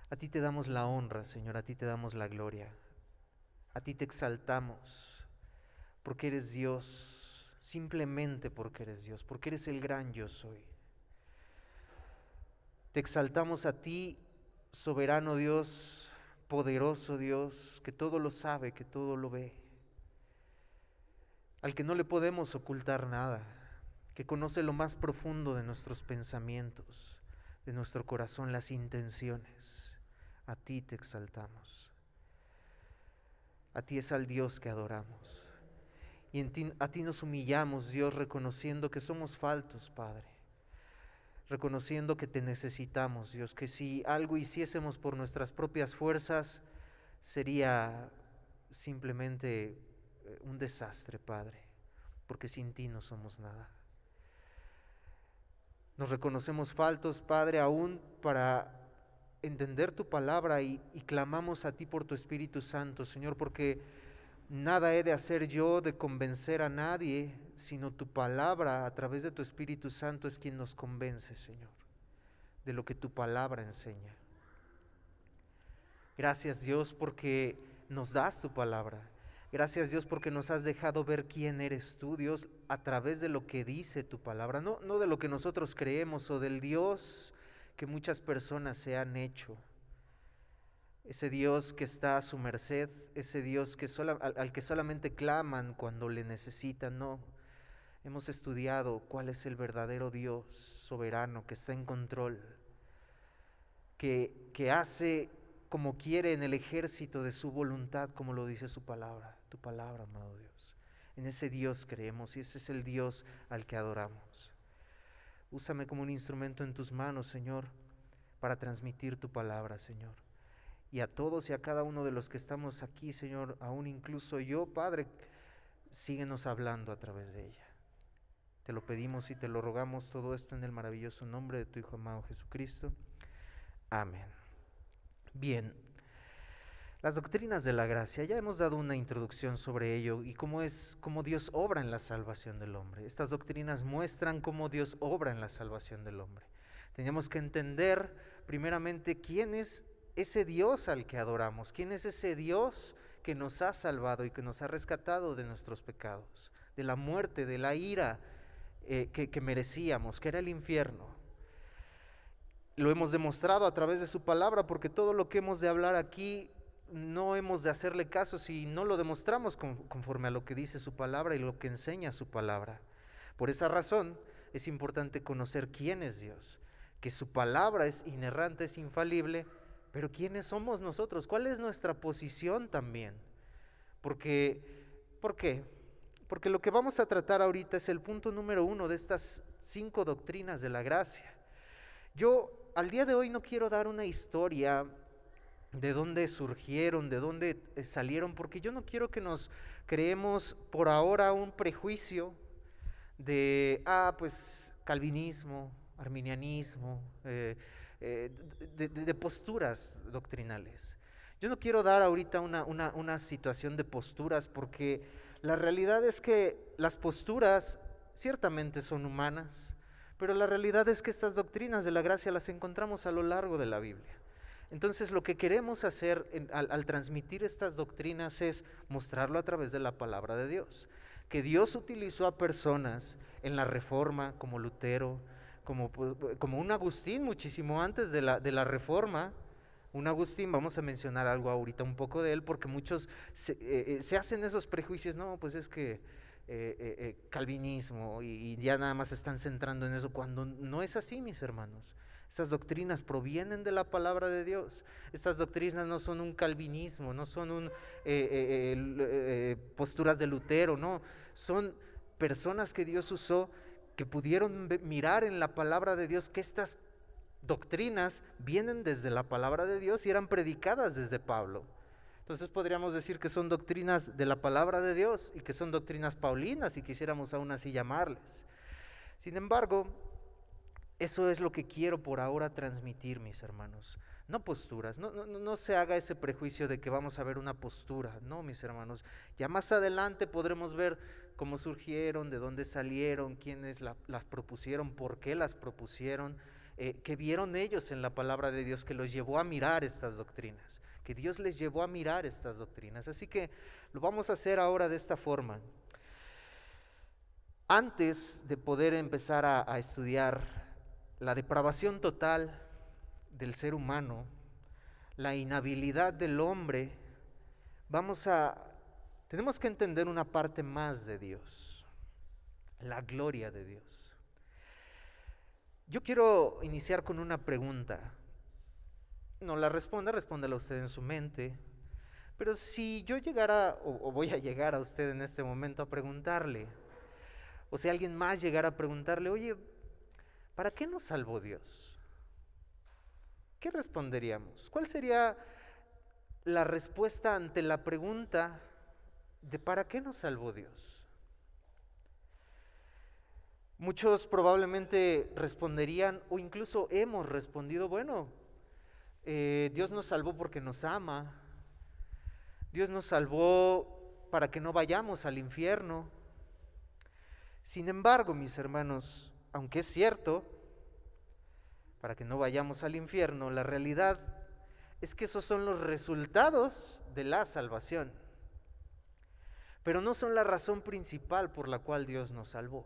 a ti te damos la honra, Señor, a ti te damos la gloria, a ti te exaltamos, porque eres Dios, simplemente porque eres Dios, porque eres el gran yo soy. Te exaltamos a ti, soberano Dios, poderoso Dios, que todo lo sabe, que todo lo ve, al que no le podemos ocultar nada, que conoce lo más profundo de nuestros pensamientos, de nuestro corazón, las intenciones. A ti te exaltamos. A ti es al Dios que adoramos. Y a ti nos humillamos, Dios, reconociendo que somos faltos, Padre. Reconociendo que te necesitamos, Dios, que si algo hiciésemos por nuestras propias fuerzas, sería simplemente un desastre, Padre, porque sin ti no somos nada. Nos reconocemos faltos, Padre, aún para entender tu palabra y clamamos a ti por tu Espíritu Santo, Señor, porque nada he de hacer yo de convencer a nadie, sino tu palabra a través de tu Espíritu Santo es quien nos convence, Señor, de lo que tu palabra enseña. Gracias, Dios, porque nos das tu palabra. Gracias, Dios, porque nos has dejado ver quién eres tú, Dios, a través de lo que dice tu palabra, no de lo que nosotros creemos o del Dios que muchas personas se han hecho. Ese Dios que está a su merced, ese Dios al que solamente claman cuando le necesitan. No, hemos estudiado cuál es el verdadero Dios soberano que está en control, que hace como quiere en el ejército de su voluntad, como lo dice su palabra, tu palabra, amado Dios. En ese Dios creemos y ese es el Dios al que adoramos. Úsame como un instrumento en tus manos, Señor, para transmitir tu palabra, Señor. Y a todos y a cada uno de los que estamos aquí, Señor, aún incluso yo, Padre, síguenos hablando a través de ella. Te lo pedimos y te lo rogamos todo esto en el maravilloso nombre de tu Hijo amado Jesucristo. Amén. Bien, las doctrinas de la gracia, ya hemos dado una introducción sobre ello y cómo Dios obra en la salvación del hombre. Estas doctrinas muestran cómo Dios obra en la salvación del hombre. Tenemos que entender primeramente quién es ese Dios al que adoramos, quién es ese Dios que nos ha salvado y que nos ha rescatado de nuestros pecados, de la muerte, de la ira que merecíamos, que era el infierno. Lo hemos demostrado a través de su palabra, porque todo lo que hemos de hablar aquí no hemos de hacerle caso si no lo demostramos conforme a lo que dice su palabra y lo que enseña su palabra. Por esa razón es importante conocer quién es Dios, que su palabra es inerrante, es infalible, pero ¿quiénes somos nosotros? ¿Cuál es nuestra posición también? ¿Por qué? Porque lo que vamos a tratar ahorita es el punto número 1 de estas 5 doctrinas de la gracia. Yo al día de hoy no quiero dar una historia de dónde surgieron, de dónde salieron, porque yo no quiero que nos creemos por ahora un prejuicio de, pues calvinismo, arminianismo, de posturas doctrinales. Yo no quiero dar ahorita una situación de posturas, porque la realidad es que las posturas ciertamente son humanas, pero la realidad es que estas doctrinas de la gracia las encontramos a lo largo de la Biblia. Entonces lo que queremos hacer al transmitir estas doctrinas es mostrarlo a través de la palabra de Dios, que Dios utilizó a personas en la Reforma como Lutero, como un Agustín muchísimo antes de la Reforma. Un Agustín, vamos a mencionar algo ahorita un poco de él, porque muchos se hacen esos prejuicios, no, pues es que calvinismo y ya nada más se están centrando en eso, cuando no es así, mis hermanos. Estas doctrinas provienen de la palabra de Dios. Estas doctrinas no son un calvinismo, no son posturas de Lutero, no, son personas que Dios usó, que pudieron mirar en la palabra de Dios que estas doctrinas vienen desde la palabra de Dios y eran predicadas desde Pablo. Entonces podríamos decir que son doctrinas de la palabra de Dios y que son doctrinas paulinas, si quisiéramos aún así llamarles. Sin embargo, eso es lo que quiero por ahora transmitir, mis hermanos. No posturas, no se haga ese prejuicio de que vamos a ver una postura, no, mis hermanos. Ya más adelante podremos ver cómo surgieron, de dónde salieron, quiénes las propusieron, por qué las propusieron, que vieron ellos en la palabra de Dios, que los llevó a mirar estas doctrinas, que Dios les llevó a mirar estas doctrinas. Así que lo vamos a hacer ahora de esta forma. Antes de poder empezar a estudiar la depravación total del ser humano, la inhabilidad del hombre, tenemos que entender una parte más de Dios, la gloria de Dios. Yo quiero iniciar con una pregunta. No la respóndala usted en su mente, pero si yo llegara, o voy a llegar a usted en este momento a preguntarle, o si alguien más llegara a preguntarle, oye, ¿para qué nos salvó Dios? ¿Qué responderíamos? ¿Cuál sería la respuesta ante la pregunta de ¿para qué nos salvó Dios? Muchos probablemente responderían, o incluso hemos respondido, bueno, Dios nos salvó porque nos ama, Dios nos salvó para que no vayamos al infierno. Sin embargo, mis hermanos, aunque es cierto, para que no vayamos al infierno, la realidad es que esos son los resultados de la salvación, pero no son la razón principal por la cual Dios nos salvó.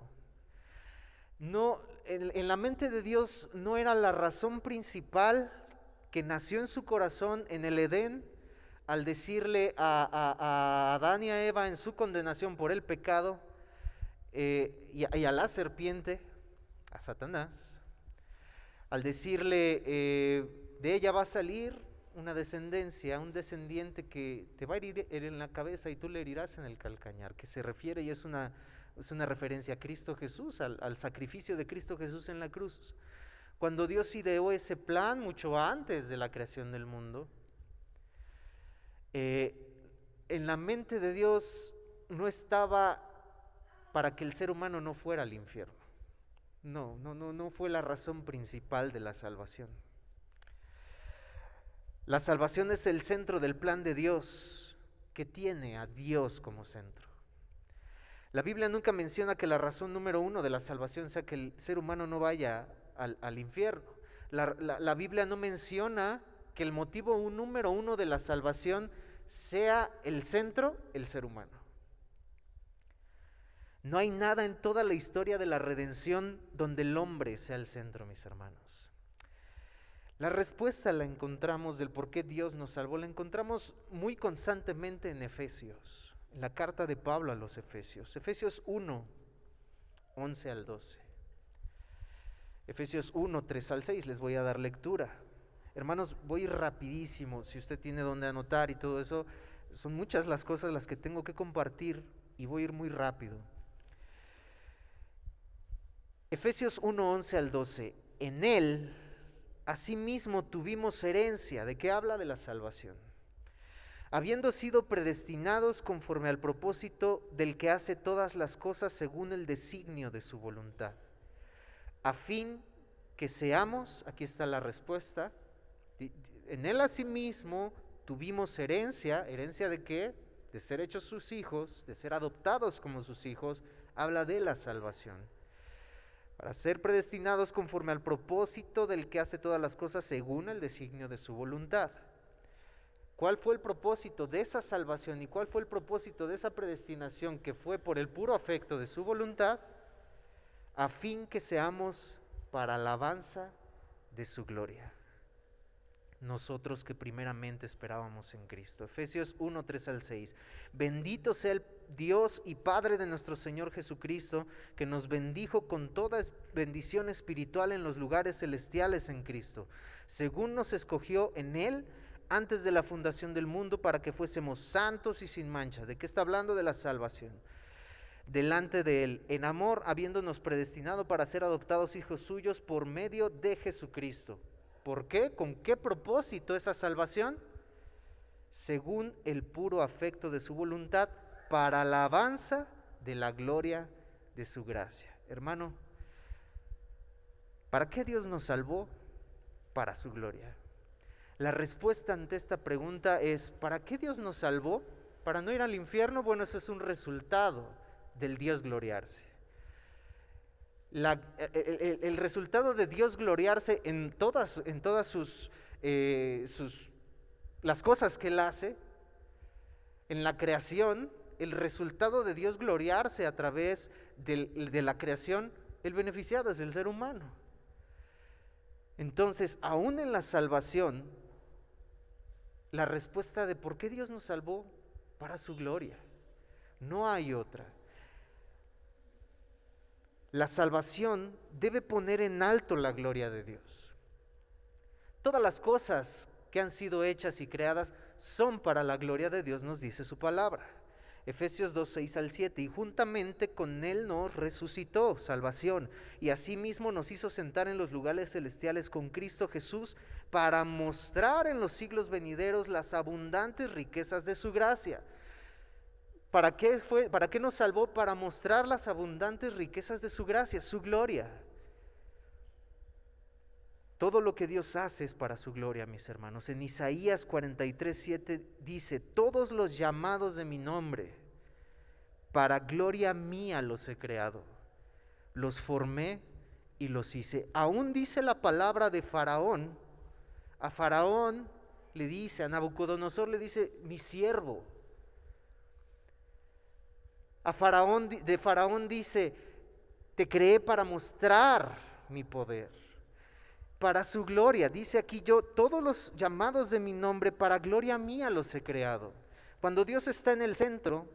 No, en la mente de Dios no era la razón principal que nació en su corazón en el Edén al decirle a Adán y a Eva en su condenación por el pecado y a la serpiente, a Satanás, al decirle de ella va a salir una descendencia, un descendiente que te va a herir en la cabeza y tú le herirás en el calcañar, que se refiere y es una referencia a Cristo Jesús, al sacrificio de Cristo Jesús en la cruz. Cuando Dios ideó ese plan mucho antes de la creación del mundo, en la mente de Dios no estaba para que el ser humano no fuera al infierno. No fue la razón principal de la salvación. La salvación es el centro del plan de Dios, que tiene a Dios como centro. La Biblia nunca menciona que la razón número 1 de la salvación sea que el ser humano no vaya al infierno. La Biblia no menciona que el motivo número 1 de la salvación sea el centro, el ser humano. No hay nada en toda la historia de la redención donde el hombre sea el centro, mis hermanos. La respuesta la encontramos del por qué Dios nos salvó, la encontramos muy constantemente en Efesios, en la carta de Pablo a los Efesios, Efesios 1, 11 al 12. Efesios 1, 3 al 6, les voy a dar lectura. Hermanos, voy rapidísimo, si usted tiene donde anotar y todo eso, son muchas las cosas las que tengo que compartir y voy a ir muy rápido. Efesios 1, 11 al 12, en él asimismo tuvimos herencia. ¿De qué habla? De la salvación. Habiendo sido predestinados conforme al propósito del que hace todas las cosas según el designio de su voluntad, a fin que seamos, aquí está la respuesta, en él asimismo tuvimos herencia. ¿Herencia de qué? De ser hechos sus hijos, de ser adoptados como sus hijos. Habla de la salvación. Para ser predestinados conforme al propósito del que hace todas las cosas según el designio de su voluntad. ¿Cuál fue el propósito de esa salvación y cuál fue el propósito de esa predestinación, que fue por el puro afecto de su voluntad? A fin que seamos para alabanza de su gloria, nosotros que primeramente esperábamos en Cristo. Efesios 1, 3 al 6. Bendito sea el Dios y Padre de nuestro Señor Jesucristo, que nos bendijo con toda bendición espiritual en los lugares celestiales en Cristo, según nos escogió en Él antes de la fundación del mundo, para que fuésemos santos y sin mancha. ¿De qué está hablando? De la salvación. Delante de Él, en amor, habiéndonos predestinado para ser adoptados hijos suyos por medio de Jesucristo. ¿Por qué? ¿Con qué propósito esa salvación? Según el puro afecto de su voluntad, para alabanza de la gloria de su gracia. Hermano, ¿para qué Dios nos salvó? Para su gloria. La respuesta ante esta pregunta es: ¿para qué Dios nos salvó? ¿Para no ir al infierno? Bueno, eso es un resultado del Dios gloriarse. El resultado de Dios gloriarse en todas las cosas que Él hace, en la creación, el resultado de Dios gloriarse a través de la creación, el beneficiado es el ser humano. Entonces, aún en la salvación, la respuesta de por qué Dios nos salvó: para su gloria. No hay otra. La salvación debe poner en alto la gloria de Dios. Todas las cosas que han sido hechas y creadas son para la gloria de Dios, nos dice su palabra. Efesios 2, 6 al 7, y juntamente con Él nos resucitó, salvación, y asimismo nos hizo sentar en los lugares celestiales con Cristo Jesús, para mostrar en los siglos venideros las abundantes riquezas de su gracia. ¿Para qué nos salvó? Para mostrar las abundantes riquezas de su gracia, su gloria. Todo lo que Dios hace es para su gloria, mis hermanos. En Isaías 43, 7 dice: todos los llamados de mi nombre, para gloria mía los he creado, los formé y los hice. Aún dice la palabra de Faraón. A Faraón le dice, a Nabucodonosor le dice: mi siervo. De Faraón dice: te creé para mostrar mi poder, para su gloria. Dice aquí: yo, todos los llamados de mi nombre, para gloria mía los he creado. Cuando Dios está en el centro,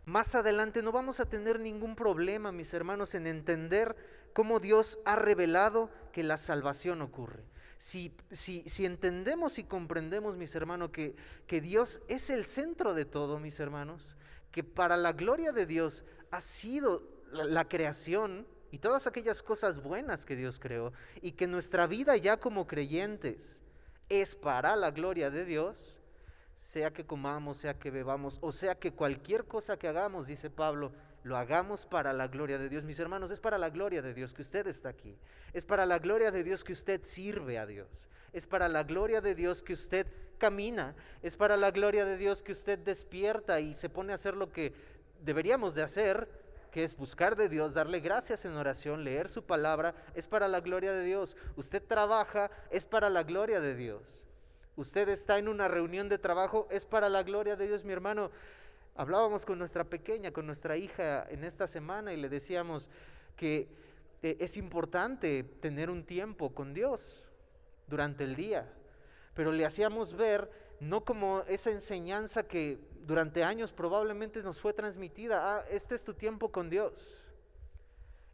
más adelante no vamos a tener ningún problema, mis hermanos, en entender cómo Dios ha revelado que la salvación ocurre. Si entendemos y comprendemos, mis hermanos, que Dios es el centro de todo, mis hermanos, que para la gloria de Dios ha sido la creación y todas aquellas cosas buenas que Dios creó, y que nuestra vida ya como creyentes es para la gloria de Dios, sea que comamos, sea que bebamos, o sea que cualquier cosa que hagamos, dice Pablo, lo hagamos para la gloria de Dios. Mis hermanos, es para la gloria de Dios que usted está aquí. Es para la gloria de Dios que usted sirve a Dios. Es para la gloria de Dios que usted camina. Es para la gloria de Dios que usted despierta y se pone a hacer lo que deberíamos de hacer, que es buscar de Dios, darle gracias en oración, leer su palabra. Es para la gloria de Dios. Usted trabaja, es para la gloria de Dios. Usted está en una reunión de trabajo, es para la gloria de Dios, mi hermano. Hablábamos con nuestra pequeña, con nuestra hija en esta semana, y le decíamos que es importante tener un tiempo con Dios durante el día, pero le hacíamos ver no como esa enseñanza que durante años probablemente nos fue transmitida: este es tu tiempo con Dios.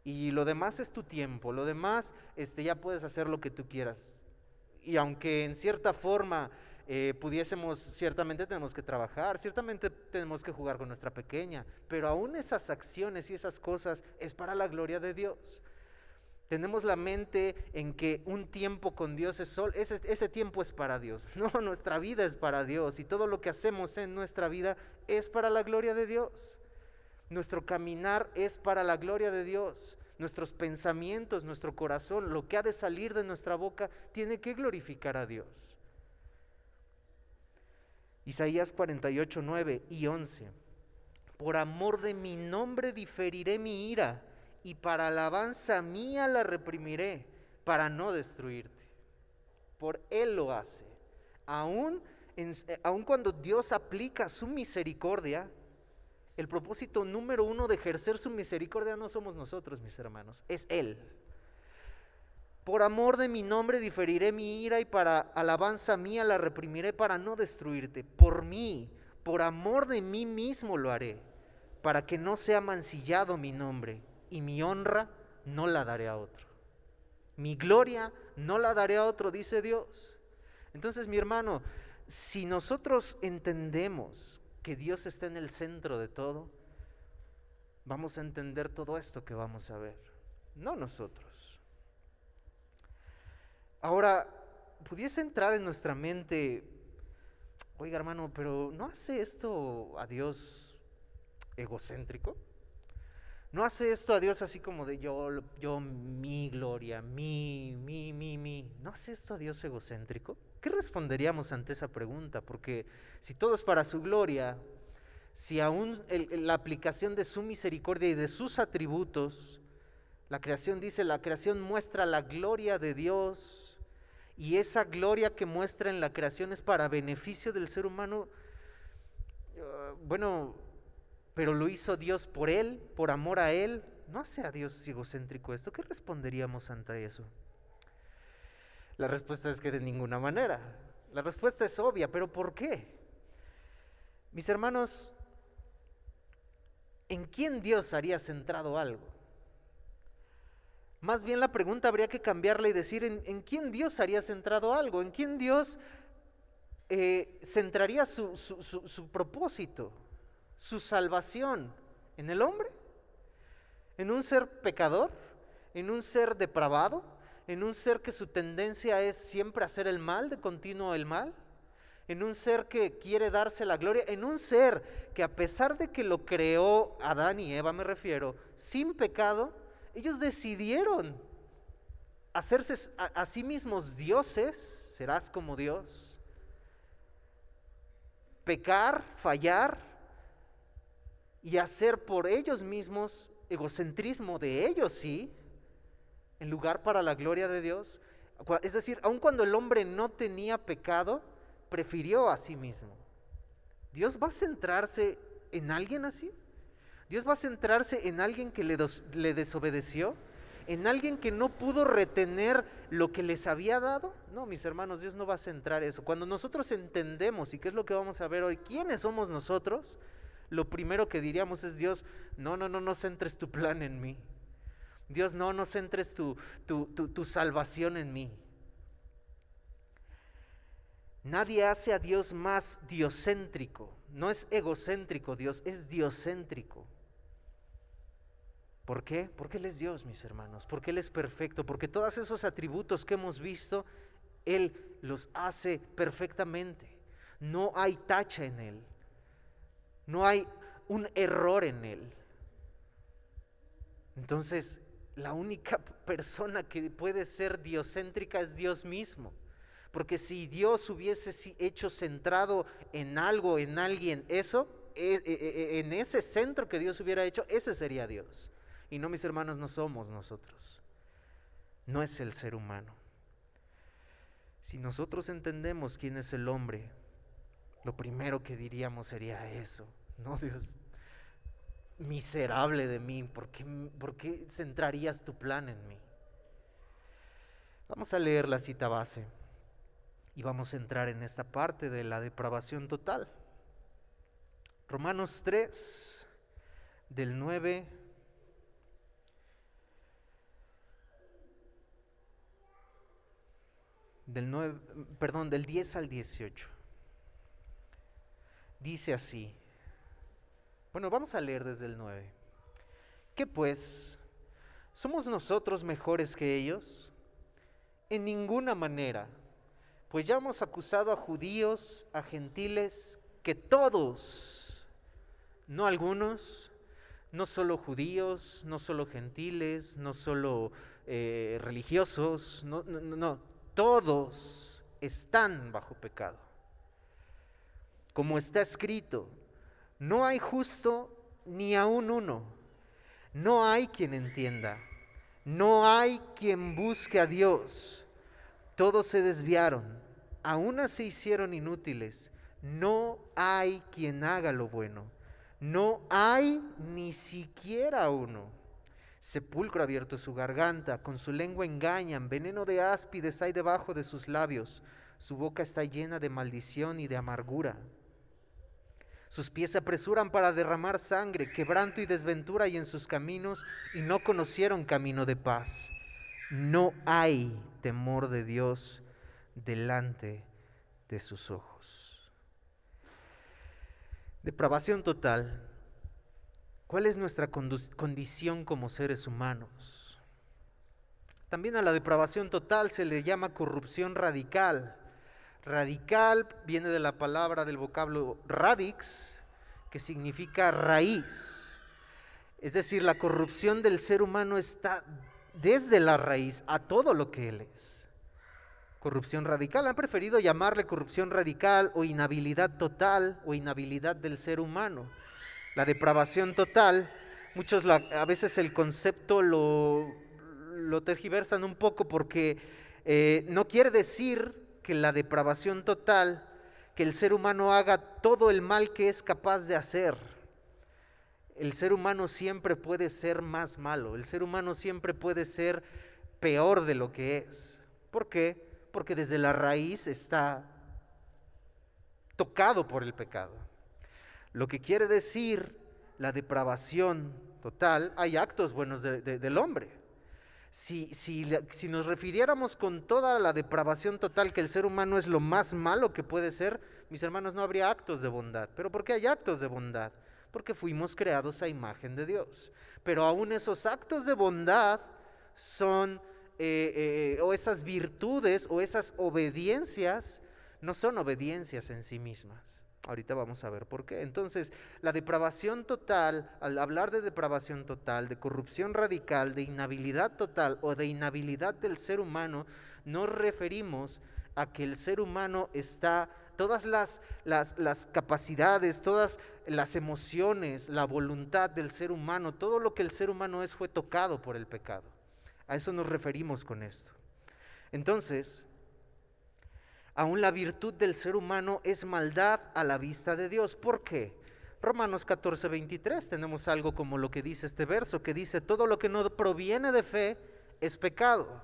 y lo demás es tu tiempo, lo demás ya puedes hacer lo que tú quieras. Y aunque en cierta forma ciertamente tenemos que trabajar, ciertamente tenemos que jugar con nuestra pequeña, pero aún esas acciones y esas cosas es para la gloria de Dios. Tenemos la mente en que un tiempo con Dios ese tiempo es para Dios. No, nuestra vida es para Dios y todo lo que hacemos en nuestra vida es para la gloria de Dios. Nuestro caminar es para la gloria de Dios. Nuestros pensamientos, nuestro corazón, lo que ha de salir de nuestra boca tiene que glorificar a Dios. Isaías 48, 9 y 11. Por amor de mi nombre diferiré mi ira, y para alabanza mía la reprimiré, para no destruirte. Por Él lo hace. Aun cuando Dios aplica su misericordia, el propósito número uno de ejercer su misericordia no somos nosotros, mis hermanos, es Él. Por amor de mi nombre diferiré mi ira, y para alabanza mía la reprimiré, para no destruirte. Por mí, por amor de mí mismo lo haré, para que no sea mancillado mi nombre, y mi honra no la daré a otro. Mi gloria no la daré a otro, dice Dios. Entonces, mi hermano, si nosotros entendemos que Dios está en el centro de todo, vamos a entender todo esto que vamos a ver, no nosotros. Ahora, pudiese entrar en nuestra mente, oiga hermano, pero ¿no hace esto a Dios egocéntrico? ¿No hace esto a Dios así como de yo, mi gloria, mi? ¿No hace esto a Dios egocéntrico? ¿Qué responderíamos ante esa pregunta? Porque si todo es para su gloria, si aún la aplicación de su misericordia y de sus atributos, la creación dice, la creación muestra la gloria de Dios, y esa gloria que muestra en la creación es para beneficio del ser humano, pero lo hizo Dios por Él, por amor a Él. ¿No hace a Dios egocéntrico esto? ¿Qué responderíamos ante eso? La respuesta es que de ninguna manera. La respuesta es obvia, pero ¿por qué? Mis hermanos, ¿en quién Dios haría centrado algo? Más bien la pregunta habría que cambiarla y decir, ¿en quién Dios haría centrado algo? ¿En quién Dios centraría su propósito, su salvación? ¿En el hombre? ¿En un ser pecador? ¿En un ser depravado? ¿En un ser que su tendencia es siempre hacer el mal, de continuo el mal? ¿En un ser que quiere darse la gloria? ¿En un ser que, a pesar de que lo creó Adán y Eva, me refiero, sin pecado, ellos decidieron hacerse a sí mismos dioses? ¿Serás como Dios? Pecar, fallar y hacer por ellos mismos egocentrismo de ellos, sí, en lugar para la gloria de Dios. Es decir, aun cuando el hombre no tenía pecado, prefirió a sí mismo. ¿Dios va a centrarse en alguien así? ¿Dios va a centrarse en alguien que le desobedeció? ¿En alguien que no pudo retener lo que les había dado? No, mis hermanos, Dios no va a centrar eso. Cuando nosotros entendemos, y qué es lo que vamos a ver hoy, quiénes somos nosotros, lo primero que diríamos es: Dios, no centres tu plan en mí. Dios, no centres tu salvación en mí. Nadie hace a Dios más diocéntrico. No es egocéntrico Dios, es diocéntrico. ¿Por qué? Porque Él es Dios, mis hermanos, porque Él es perfecto, porque todos esos atributos que hemos visto, Él los hace perfectamente. No hay tacha en Él, no hay un error en Él. Entonces, la única persona que puede ser diocéntrica es Dios mismo. Porque si Dios hubiese hecho centrado en algo, en alguien, en ese centro que Dios hubiera hecho, ese sería Dios. Y no, mis hermanos, no somos nosotros. No es el ser humano. Si nosotros entendemos quién es el hombre, lo primero que diríamos sería eso. No, Dios, miserable de mí, ¿por qué centrarías tu plan en mí? Vamos a leer la cita base y vamos a entrar en esta parte de la depravación total. Romanos 3, del 9 del 10 al 18. Dice así. Bueno, vamos a leer desde el 9. ¿Qué pues? ¿Somos nosotros mejores que ellos? En ninguna manera, pues ya hemos acusado a judíos, a gentiles, que todos, no algunos, no solo judíos, no solo gentiles, no solo religiosos, no, todos están bajo pecado. Como está escrito, no hay justo ni aun uno, no hay quien entienda, no hay quien busque a Dios. Todos se desviaron, a una se hicieron inútiles, no hay quien haga lo bueno, no hay ni siquiera uno. Sepulcro abierto su garganta, con su lengua engañan, veneno de áspides hay debajo de sus labios, su boca está llena de maldición y de amargura. Sus pies se apresuran para derramar sangre, quebranto y desventura hay en sus caminos, y no conocieron camino de paz. No hay temor de Dios delante de sus ojos. Depravación total. ¿Cuál es nuestra condición como seres humanos? También a la depravación total se le llama corrupción radical. Radical viene de la palabra del vocablo radix, que significa raíz. Es decir, la corrupción del ser humano está desde la raíz a todo lo que él es. Corrupción radical, han preferido llamarle corrupción radical o inhabilidad total o inhabilidad del ser humano. La depravación total, muchos a veces el concepto lo tergiversan un poco porque no quiere decir que la depravación total, que el ser humano haga todo el mal que es capaz de hacer. El ser humano siempre puede ser más malo, el ser humano siempre puede ser peor de lo que es. ¿Por qué? Porque desde la raíz está tocado por el pecado. Lo que quiere decir la depravación total, hay actos buenos del hombre. Si nos refiriéramos con toda la depravación total que el ser humano es lo más malo que puede ser, mis hermanos, no habría actos de bondad. ¿Pero por qué hay actos de bondad? Porque fuimos creados a imagen de Dios. Pero aún esos actos de bondad son, o esas virtudes o esas obediencias, no son obediencias en sí mismas. Ahorita vamos a ver por qué. Entonces, la depravación total, al hablar de depravación total, de corrupción radical, de inhabilidad total o de inhabilidad del ser humano, nos referimos a que el ser humano está, todas las capacidades, todas las emociones, la voluntad del ser humano, todo lo que el ser humano es fue tocado por el pecado. A eso nos referimos con esto. Entonces, aún la virtud del ser humano es maldad a la vista de Dios. ¿Por qué? Romanos 14:23 tenemos algo como lo que dice este verso, que dice: todo lo que no proviene de fe es pecado.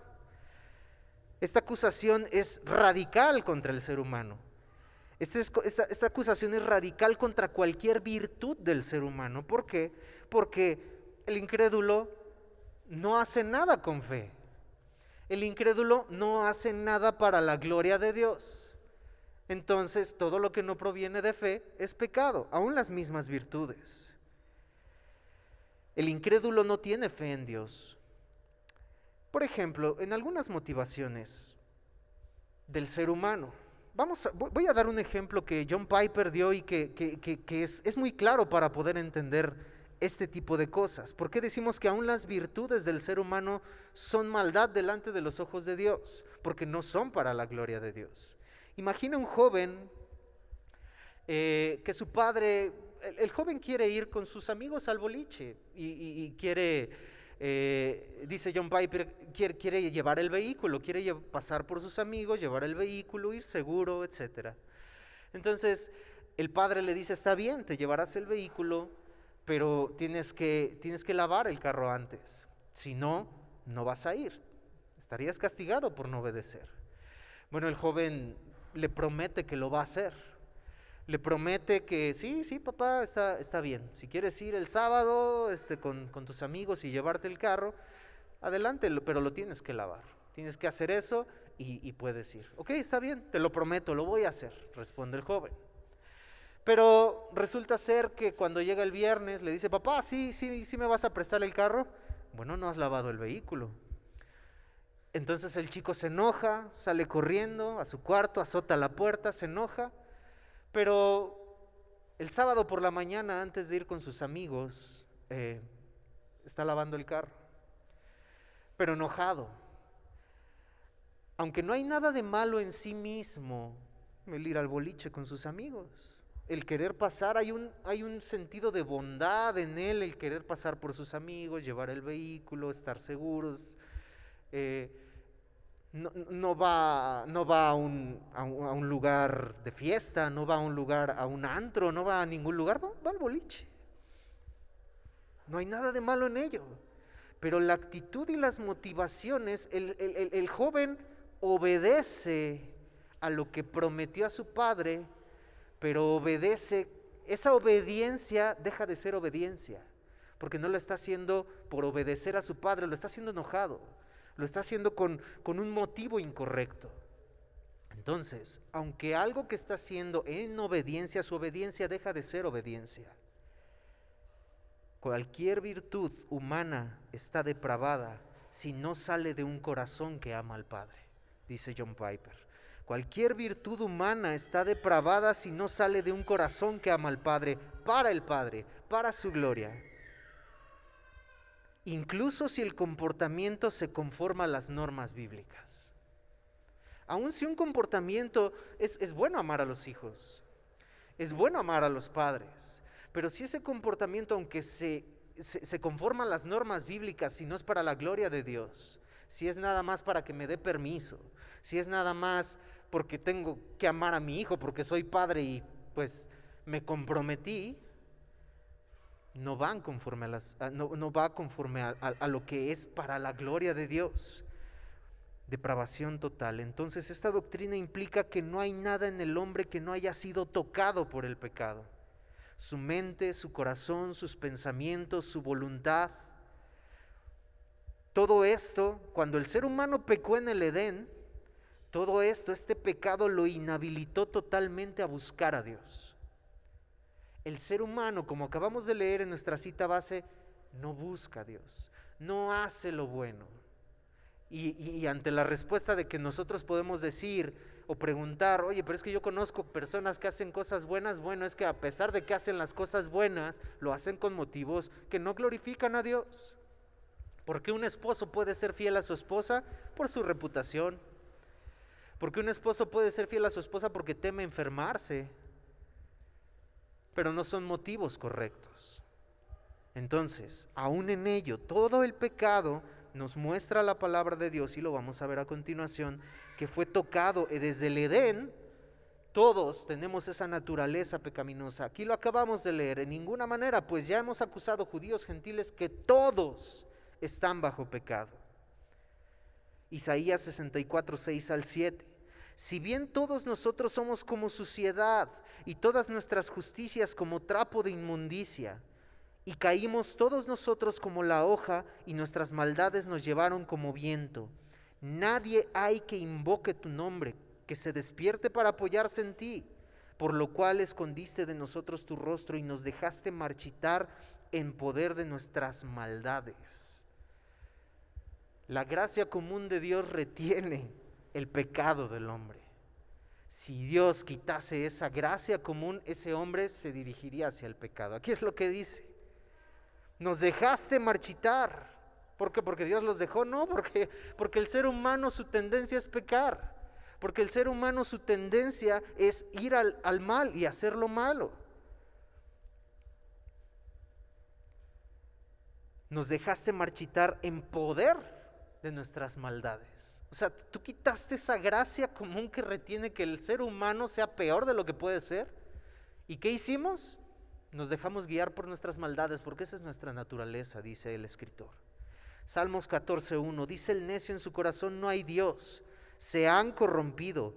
Esta acusación es radical contra el ser humano. Esta acusación es radical contra cualquier virtud del ser humano. ¿Por qué? Porque el incrédulo no hace nada con fe. El incrédulo no hace nada para la gloria de Dios. Entonces, todo lo que no proviene de fe es pecado, aún las mismas virtudes. El incrédulo no tiene fe en Dios. Por ejemplo, en algunas motivaciones del ser humano. Voy a dar un ejemplo que John Piper dio y que es muy claro para poder entender este tipo de cosas. ¿Por qué decimos que aún las virtudes del ser humano son maldad delante de los ojos de Dios? Porque no son para la gloria de Dios. Imagina un joven que su padre, el joven quiere ir con sus amigos al boliche y quiere, dice John Piper, quiere llevar el vehículo, quiere pasar por sus amigos, llevar el vehículo, ir seguro, etc. Entonces el padre le dice: está bien, te llevarás el vehículo, pero tienes que lavar el carro antes, si no, no vas a ir, estarías castigado por no obedecer. Bueno, el joven le promete que lo va a hacer, le promete que sí, papá, está bien, si quieres ir el sábado con tus amigos y llevarte el carro, adelante, pero lo tienes que lavar, tienes que hacer eso y puedes ir. Ok, está bien, te lo prometo, lo voy a hacer, responde el joven. Pero resulta ser que cuando llega el viernes le dice, papá, sí me vas a prestar el carro. Bueno, no has lavado el vehículo. Entonces el chico se enoja, sale corriendo a su cuarto, azota la puerta, se enoja. Pero el sábado por la mañana, antes de ir con sus amigos, está lavando el carro, pero enojado. Aunque no hay nada de malo en sí mismo el ir al boliche con sus amigos, el querer pasar, hay un sentido de bondad en él, el querer pasar por sus amigos, llevar el vehículo, estar seguros. No va a un lugar de fiesta, no va a un lugar, a un antro, no va a ningún lugar, va al boliche. No hay nada de malo en ello. Pero la actitud y las motivaciones, el joven obedece a lo que prometió a su padre, pero obedece, esa obediencia deja de ser obediencia, porque no lo está haciendo por obedecer a su padre, lo está haciendo enojado, lo está haciendo con un motivo incorrecto. Entonces, aunque algo que está haciendo en obediencia, su obediencia deja de ser obediencia. Cualquier virtud humana está depravada si no sale de un corazón que ama al Padre, dice John Piper. Cualquier virtud humana está depravada si no sale de un corazón que ama al Padre, para su gloria. Incluso si el comportamiento se conforma a las normas bíblicas. Aun si un comportamiento es bueno amar a los hijos, es bueno amar a los padres, pero si ese comportamiento, aunque se conforma a las normas bíblicas, si no es para la gloria de Dios, si es nada más para que me dé permiso, si es nada más porque tengo que amar a mi hijo, porque soy padre y pues me comprometí, no va conforme a lo que es para la gloria de Dios. Depravación total. Entonces esta doctrina implica que no hay nada en el hombre que no haya sido tocado por el pecado. Su mente, su corazón, sus pensamientos, su voluntad. Todo esto, cuando el ser humano pecó en el Edén, todo esto, este pecado lo inhabilitó totalmente a buscar a Dios. El ser humano, como acabamos de leer en nuestra cita base, no busca a Dios, no hace lo bueno. Y ante la respuesta de que nosotros podemos decir o preguntar, oye, pero es que yo conozco personas que hacen cosas buenas, bueno, es que a pesar de que hacen las cosas buenas, lo hacen con motivos que no glorifican a Dios. ¿Por qué un esposo puede ser fiel a su esposa? Por su reputación. ¿Por qué un esposo puede ser fiel a su esposa? Porque teme enfermarse. Pero no son motivos correctos. Entonces, aún en ello, todo el pecado nos muestra la palabra de Dios, y lo vamos a ver a continuación, que fue tocado desde el Edén. Todos tenemos esa naturaleza pecaminosa. Aquí lo acabamos de leer. En ninguna manera, pues ya hemos acusado judíos, gentiles, que todos están bajo pecado. Isaías 64, 6 al 7. Si bien todos nosotros somos como suciedad, y todas nuestras justicias como trapo de inmundicia, y caímos todos nosotros como la hoja, y nuestras maldades nos llevaron como viento. Nadie hay que invoque tu nombre, que se despierte para apoyarse en ti, por lo cual escondiste de nosotros tu rostro y nos dejaste marchitar en poder de nuestras maldades. La gracia común de Dios retiene el pecado del hombre. Si Dios quitase esa gracia común, ese hombre se dirigiría hacia el pecado. Aquí es lo que dice: nos dejaste marchitar. ¿Por qué? ¿Porque Dios los dejó? No, porque el ser humano su tendencia es pecar. Porque el ser humano su tendencia es ir al mal y hacer lo malo. Nos dejaste marchitar en poder de nuestras maldades. O sea, tú quitaste esa gracia común que retiene que el ser humano sea peor de lo que puede ser. ¿Y qué hicimos? Nos dejamos guiar por nuestras maldades, porque esa es nuestra naturaleza, dice el escritor. Salmos 14:1, dice: el necio en su corazón no hay Dios, se han corrompido,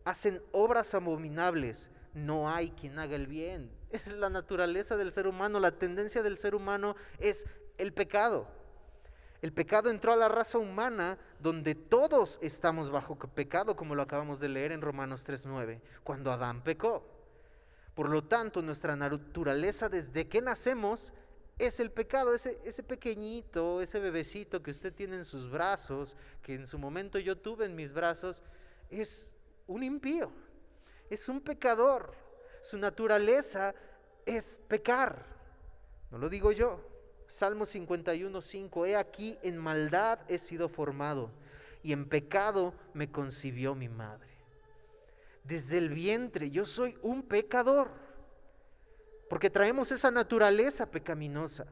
hacen obras abominables, no hay quien haga el bien. Esa es la naturaleza del ser humano, la tendencia del ser humano es el pecado. El pecado entró a la raza humana donde todos estamos bajo pecado, como lo acabamos de leer en Romanos 3:9, cuando Adán pecó. Por lo tanto, nuestra naturaleza desde que nacemos es el pecado, ese pequeñito, ese bebecito que usted tiene en sus brazos, que en su momento yo tuve en mis brazos, es un impío, es un pecador. Su naturaleza es pecar. No lo digo yo. Salmo 51:5, he aquí en maldad he sido formado y en pecado me concibió mi madre. Desde el vientre yo soy un pecador, porque traemos esa naturaleza pecaminosa.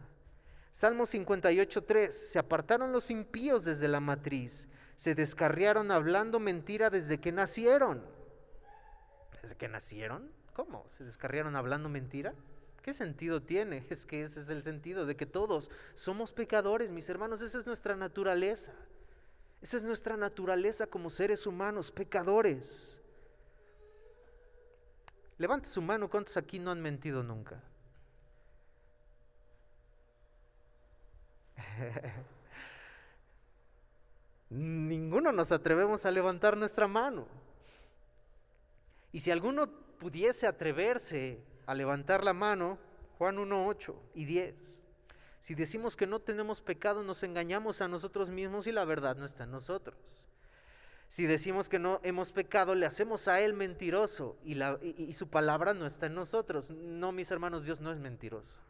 Salmo 58:3, se apartaron los impíos desde la matriz, se descarriaron hablando mentira desde que nacieron. ¿Desde que nacieron? ¿Cómo? ¿Se descarriaron hablando mentira? ¿Qué sentido tiene? Es que ese es el sentido de que todos somos pecadores, mis hermanos. Esa es nuestra naturaleza. Esa es nuestra naturaleza como seres humanos, pecadores. Levante su mano, ¿cuántos aquí no han mentido nunca? Ninguno nos atrevemos a levantar nuestra mano. Y si alguno pudiese atreverse a levantar la mano, Juan 1:8 y 10. Si decimos que no tenemos pecado, nos engañamos a nosotros mismos y la verdad no está en nosotros. Si decimos que no hemos pecado, le hacemos a Él mentiroso y su palabra no está en nosotros. No, mis hermanos, Dios no es mentiroso.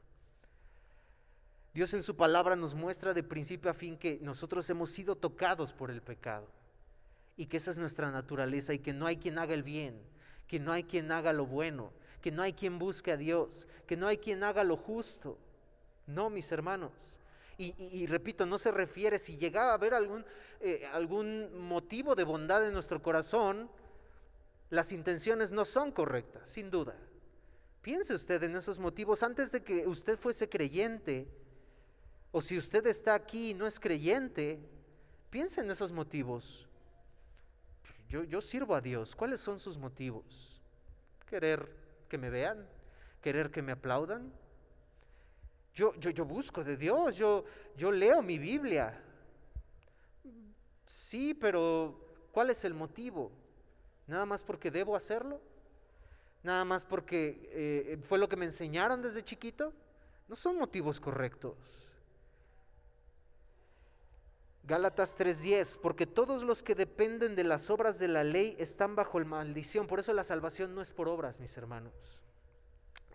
Dios en su palabra nos muestra de principio a fin que nosotros hemos sido tocados por el pecado y que esa es nuestra naturaleza y que no hay quien haga el bien, que no hay quien haga lo bueno, que no hay quien busque a Dios, que no hay quien haga lo justo. No, mis hermanos. Y repito, no se refiere, si llegaba a haber algún motivo de bondad en nuestro corazón, las intenciones no son correctas, sin duda. Piense usted en esos motivos antes de que usted fuese creyente, o si usted está aquí y no es creyente, piense en esos motivos. Yo sirvo a Dios, ¿cuáles son sus motivos? ¿Querer que me vean? ¿Querer que me aplaudan? Yo busco de Dios, yo leo mi Biblia. Sí, pero ¿cuál es el motivo? ¿Nada más porque debo hacerlo? ¿Nada más porque fue lo que me enseñaron desde chiquito? No son motivos correctos. Gálatas 3:10, porque todos los que dependen de las obras de la ley están bajo la maldición. Por eso la salvación no es por obras, mis hermanos.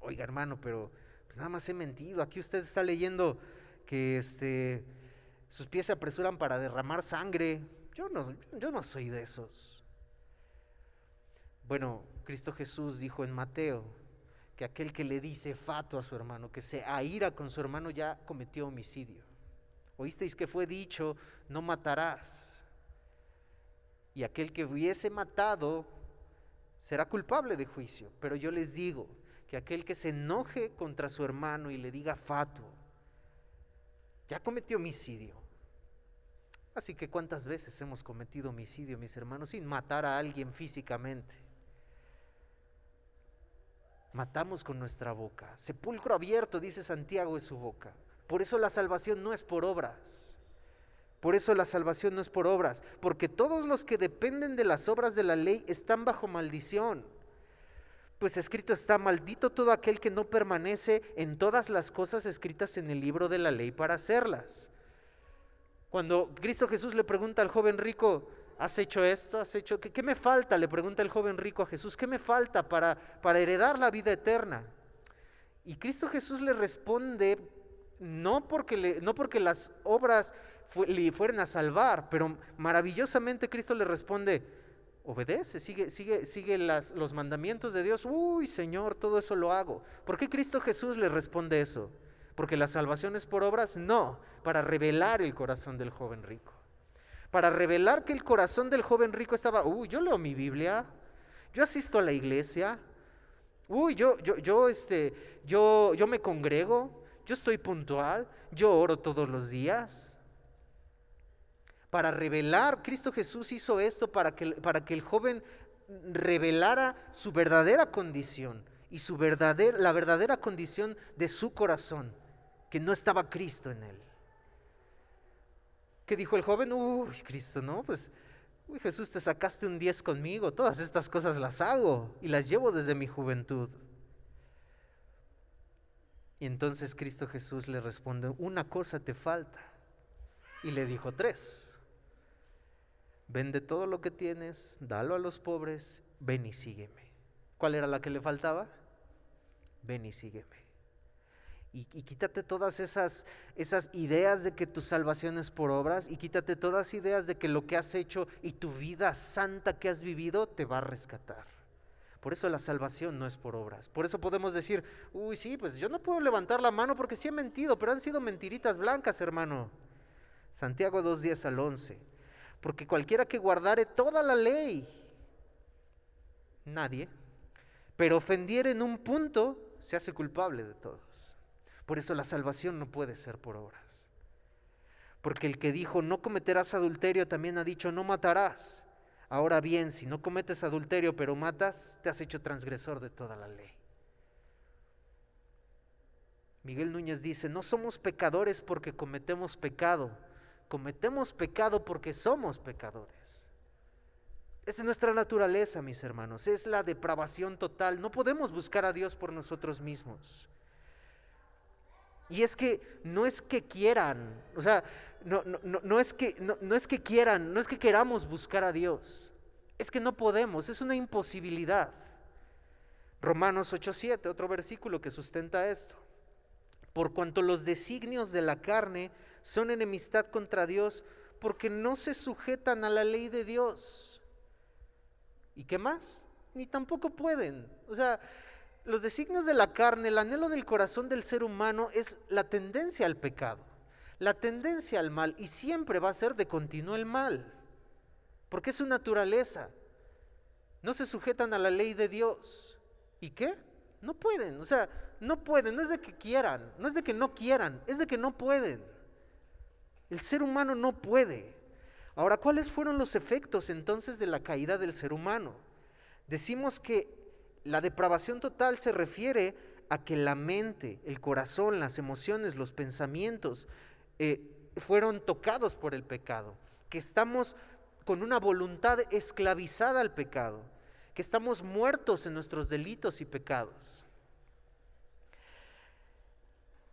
Oiga, hermano, pero pues nada más he mentido. Aquí usted está leyendo que sus pies se apresuran para derramar sangre. Yo no soy de esos. Bueno, Cristo Jesús dijo en Mateo que aquel que le dice fato a su hermano, que se aira con su hermano, ya cometió homicidio. Oísteis que fue dicho, no matarás. Y aquel que hubiese matado será culpable de juicio. Pero yo les digo que aquel que se enoje contra su hermano y le diga fatuo, ya cometió homicidio. Así que ¿cuántas veces hemos cometido homicidio, mis hermanos, sin matar a alguien físicamente? Matamos con nuestra boca. Sepulcro abierto, dice Santiago, es su boca. Por eso la salvación no es por obras. Por eso la salvación no es por obras. Porque todos los que dependen de las obras de la ley están bajo maldición. Pues escrito está, maldito todo aquel que no permanece en todas las cosas escritas en el libro de la ley para hacerlas. Cuando Cristo Jesús le pregunta al joven rico, ¿has hecho esto? ¿Has hecho? ¿Qué me falta? Le pregunta el joven rico a Jesús, ¿qué me falta para heredar la vida eterna? Y Cristo Jesús le responde, no porque las obras le fueran a salvar, pero maravillosamente Cristo le responde, obedece, sigue los mandamientos de Dios. Uy, Señor, todo eso lo hago. ¿Por qué Cristo Jesús le responde eso? ¿Porque la salvación es por obras? No, para revelar el corazón del joven rico. Para revelar que el corazón del joven rico estaba, yo leo mi Biblia, yo asisto a la iglesia, yo me congrego, yo estoy puntual, yo oro todos los días. Para revelar, Cristo Jesús hizo esto para que el joven revelara su verdadera condición y la verdadera condición de su corazón, que no estaba Cristo en él. ¿Qué dijo el joven? Uy, Cristo, no, pues, uy, Jesús, te sacaste un 10 conmigo, todas estas cosas las hago y las llevo desde mi juventud. Y entonces Cristo Jesús le responde, una cosa te falta. Y le dijo 3. Vende todo lo que tienes, dalo a los pobres, ven y sígueme. ¿Cuál era la que le faltaba? Ven y sígueme. Y quítate todas esas ideas de que tu salvación es por obras, y quítate todas ideas de que lo que has hecho y tu vida santa que has vivido te va a rescatar. Por eso la salvación no es por obras. Por eso podemos decir, uy, sí, pues yo no puedo levantar la mano porque sí he mentido, pero han sido mentiritas blancas, hermano. Santiago 2:10 al 11. Porque cualquiera que guardare toda la ley, nadie, pero ofendiere en un punto, se hace culpable de todos. Por eso la salvación no puede ser por obras. Porque el que dijo no cometerás adulterio también ha dicho no matarás. Ahora bien, si no cometes adulterio pero matas, te has hecho transgresor de toda la ley. Miguel Núñez dice, no somos pecadores porque cometemos pecado porque somos pecadores. Esa es nuestra naturaleza, mis hermanos, es la depravación total. No podemos buscar a Dios por nosotros mismos. Y es que no es que quieran, o sea, no es que quieran, no es que queramos buscar a Dios, es que no podemos, es una imposibilidad. Romanos 8:7, otro versículo que sustenta esto. Por cuanto los designios de la carne son enemistad contra Dios, porque no se sujetan a la ley de Dios. ¿Y qué más? Ni tampoco pueden. O sea, los designios de la carne, el anhelo del corazón del ser humano es la tendencia al pecado, la tendencia al mal, y siempre va a ser de continuo el mal, porque es su naturaleza. No se sujetan a la ley de Dios. ¿Y qué? No pueden, o sea, no pueden, no es de que quieran, no es de que no quieran, es de que no pueden. El ser humano no puede. Ahora, ¿cuáles fueron los efectos entonces de la caída del ser humano? Decimos que la depravación total se refiere a que la mente, el corazón, las emociones, los pensamientos fueron tocados por el pecado, que estamos con una voluntad esclavizada al pecado, que estamos muertos en nuestros delitos y pecados.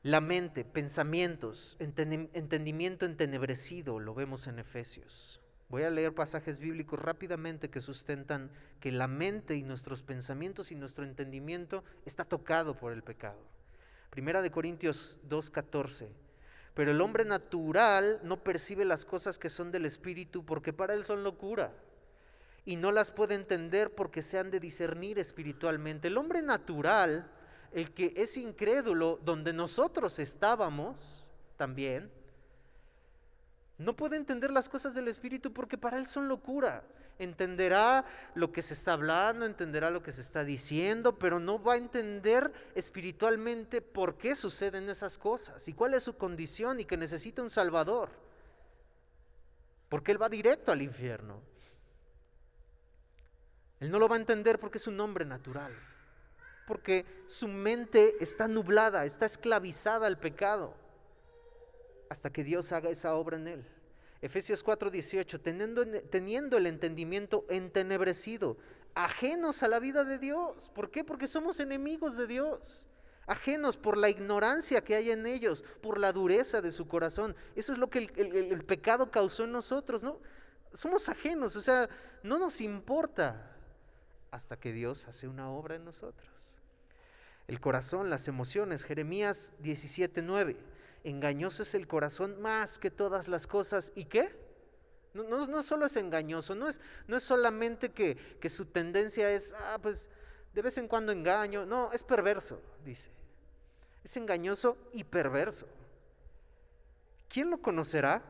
La mente, pensamientos, entendimiento entenebrecido, lo vemos en Efesios. Voy a leer pasajes bíblicos rápidamente que sustentan que la mente y nuestros pensamientos y nuestro entendimiento está tocado por el pecado. Primera de Corintios 2:14. Pero el hombre natural no percibe las cosas que son del Espíritu porque para él son locura, y no las puede entender porque se han de discernir espiritualmente. El hombre natural, el que es incrédulo, donde nosotros estábamos también, no puede entender las cosas del Espíritu porque para él son locura. Entenderá lo que se está hablando, entenderá lo que se está diciendo, pero no va a entender espiritualmente por qué suceden esas cosas y cuál es su condición y que necesita un Salvador, porque él va directo al infierno. Él no lo va a entender porque es un hombre natural, porque su mente está nublada, está esclavizada al pecado, hasta que Dios haga esa obra en él. Efesios 4:18, teniendo el entendimiento entenebrecido, ajenos a la vida de Dios. ¿Por qué? Porque somos enemigos de Dios, ajenos por la ignorancia que hay en ellos, por la dureza de su corazón. Eso es lo que el pecado causó en nosotros, ¿no? Somos ajenos, o sea, no nos importa hasta que Dios hace una obra en nosotros. El corazón, las emociones, Jeremías 17:9. Engañoso es el corazón más que todas las cosas. ¿Y qué? No solo es engañoso, no es solamente que su tendencia es, pues de vez en cuando engaño. No, es perverso, dice. Es engañoso y perverso. ¿Quién lo conocerá?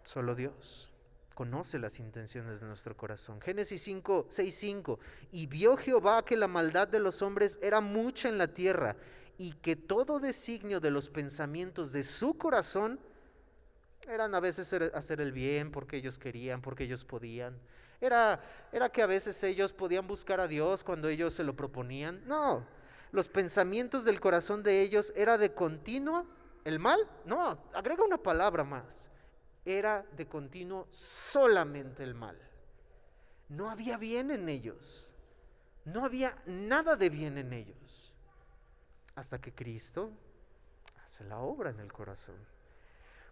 Solo Dios conoce las intenciones de nuestro corazón. Génesis 6:5. Y vio Jehová que la maldad de los hombres era mucha en la tierra, y que todo designio de los pensamientos de su corazón eran a veces hacer el bien porque ellos querían, porque ellos podían. Era que a veces ellos podían buscar a Dios cuando ellos se lo proponían. No, los pensamientos del corazón de ellos era de continuo el mal. No, agrega una palabra más. era de continuo solamente el mal. No había bien en ellos. No había nada de bien en ellos. Hasta que Cristo hace la obra en el corazón.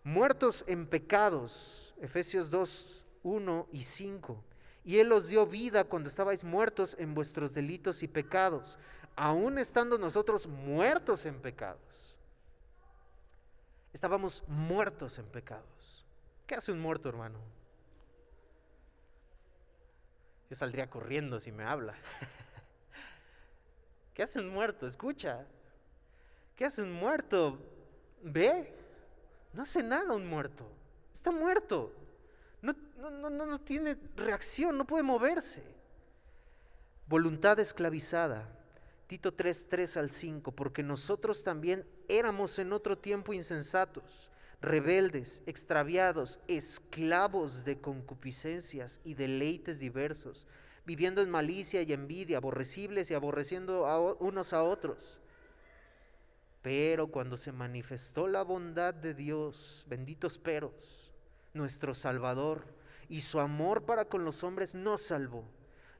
Muertos en pecados, Efesios 2, 1 y 5. Y Él os dio vida cuando estabais muertos en vuestros delitos y pecados, aún estando nosotros muertos en pecados. Estábamos muertos en pecados. ¿Qué hace un muerto, hermano? Yo saldría corriendo si me habla. ¿Qué hace un muerto? Escucha. ¿Qué hace un muerto? Ve. No hace nada un muerto. Está muerto. No tiene reacción, no puede moverse. Voluntad esclavizada. Tito 3, 3 al 5. Porque nosotros también éramos en otro tiempo insensatos, rebeldes, extraviados, esclavos de concupiscencias y deleites diversos, viviendo en malicia y envidia, aborrecibles y aborreciendo unos a otros. Pero cuando se manifestó la bondad de Dios, benditos peros, nuestro Salvador, y su amor para con los hombres nos salvó,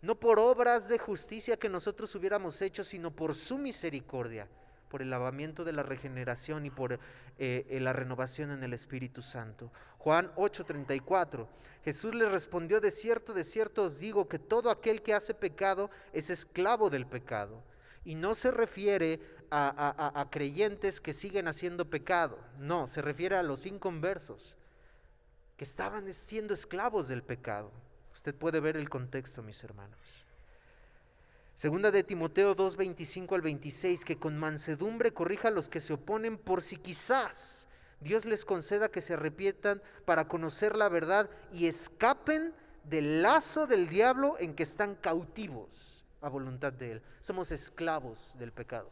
no por obras de justicia que nosotros hubiéramos hecho, sino por su misericordia, por el lavamiento de la regeneración y por la renovación en el Espíritu Santo. Juan 8:34, Jesús le respondió: de cierto os digo que todo aquel que hace pecado es esclavo del pecado. Y no se refiere a creyentes que siguen haciendo pecado, no, se refiere a los inconversos, que estaban siendo esclavos del pecado. Usted puede ver el contexto, mis hermanos. Segunda de Timoteo 2, 25 al 26, que con mansedumbre corrija a los que se oponen, por si quizás Dios les conceda que se arrepientan para conocer la verdad y escapen del lazo del diablo en que están cautivos a voluntad de él. Somos esclavos del pecado.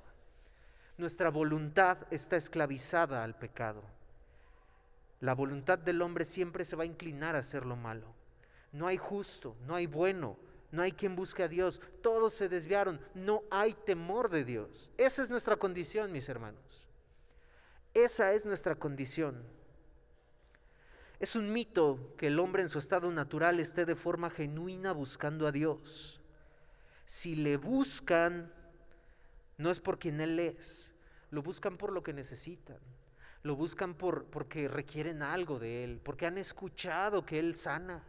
Nuestra voluntad está esclavizada al pecado. La voluntad del hombre siempre se va a inclinar a hacer lo malo. No hay justo, no hay bueno, no hay quien busque a Dios. Todos se desviaron, no hay temor de Dios. Esa es nuestra condición, mis hermanos. Esa es nuestra condición. Es un mito que el hombre en su estado natural esté de forma genuina buscando a Dios. Si le buscan, no es por quien Él es, lo buscan por lo que necesitan. Lo buscan porque requieren algo de Él, porque han escuchado que Él sana,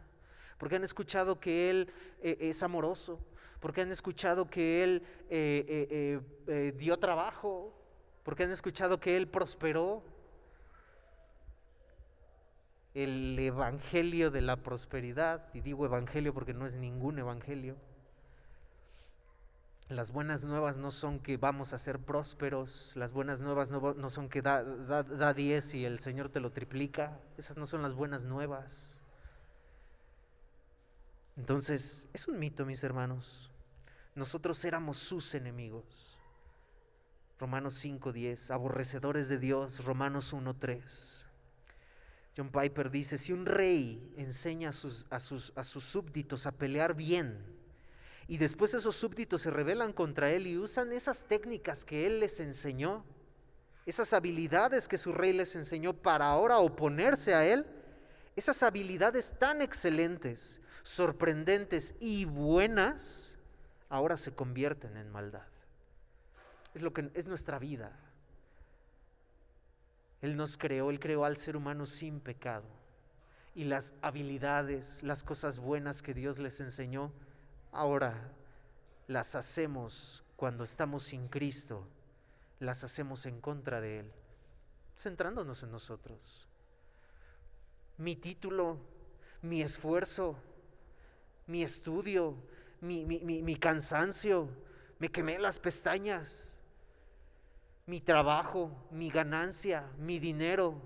porque han escuchado que Él es amoroso, porque han escuchado que Él dio trabajo, porque han escuchado que Él prosperó. El evangelio de la prosperidad, y digo evangelio porque no es ningún evangelio. Las buenas nuevas no son que vamos a ser prósperos, las buenas nuevas no son que da 10 y el Señor te lo triplica. Esas no son las buenas nuevas. Entonces, es un mito, mis hermanos. Nosotros éramos sus enemigos. Romanos 5:10, aborrecedores de Dios. Romanos 1:3. John Piper dice: si un rey enseña a sus súbditos a pelear bien, y después esos súbditos se rebelan contra él y usan esas técnicas que él les enseñó, esas habilidades que su rey les enseñó para ahora oponerse a él, esas habilidades tan excelentes, sorprendentes y buenas, ahora se convierten en maldad. Es lo que es nuestra vida. Él nos creó, Él creó al ser humano sin pecado. Y las habilidades, las cosas buenas que Dios les enseñó, ahora las hacemos cuando estamos sin Cristo, las hacemos en contra de Él, centrándonos en nosotros. Mi título, mi esfuerzo, mi estudio, mi cansancio, me quemé las pestañas, mi trabajo, mi ganancia, mi dinero,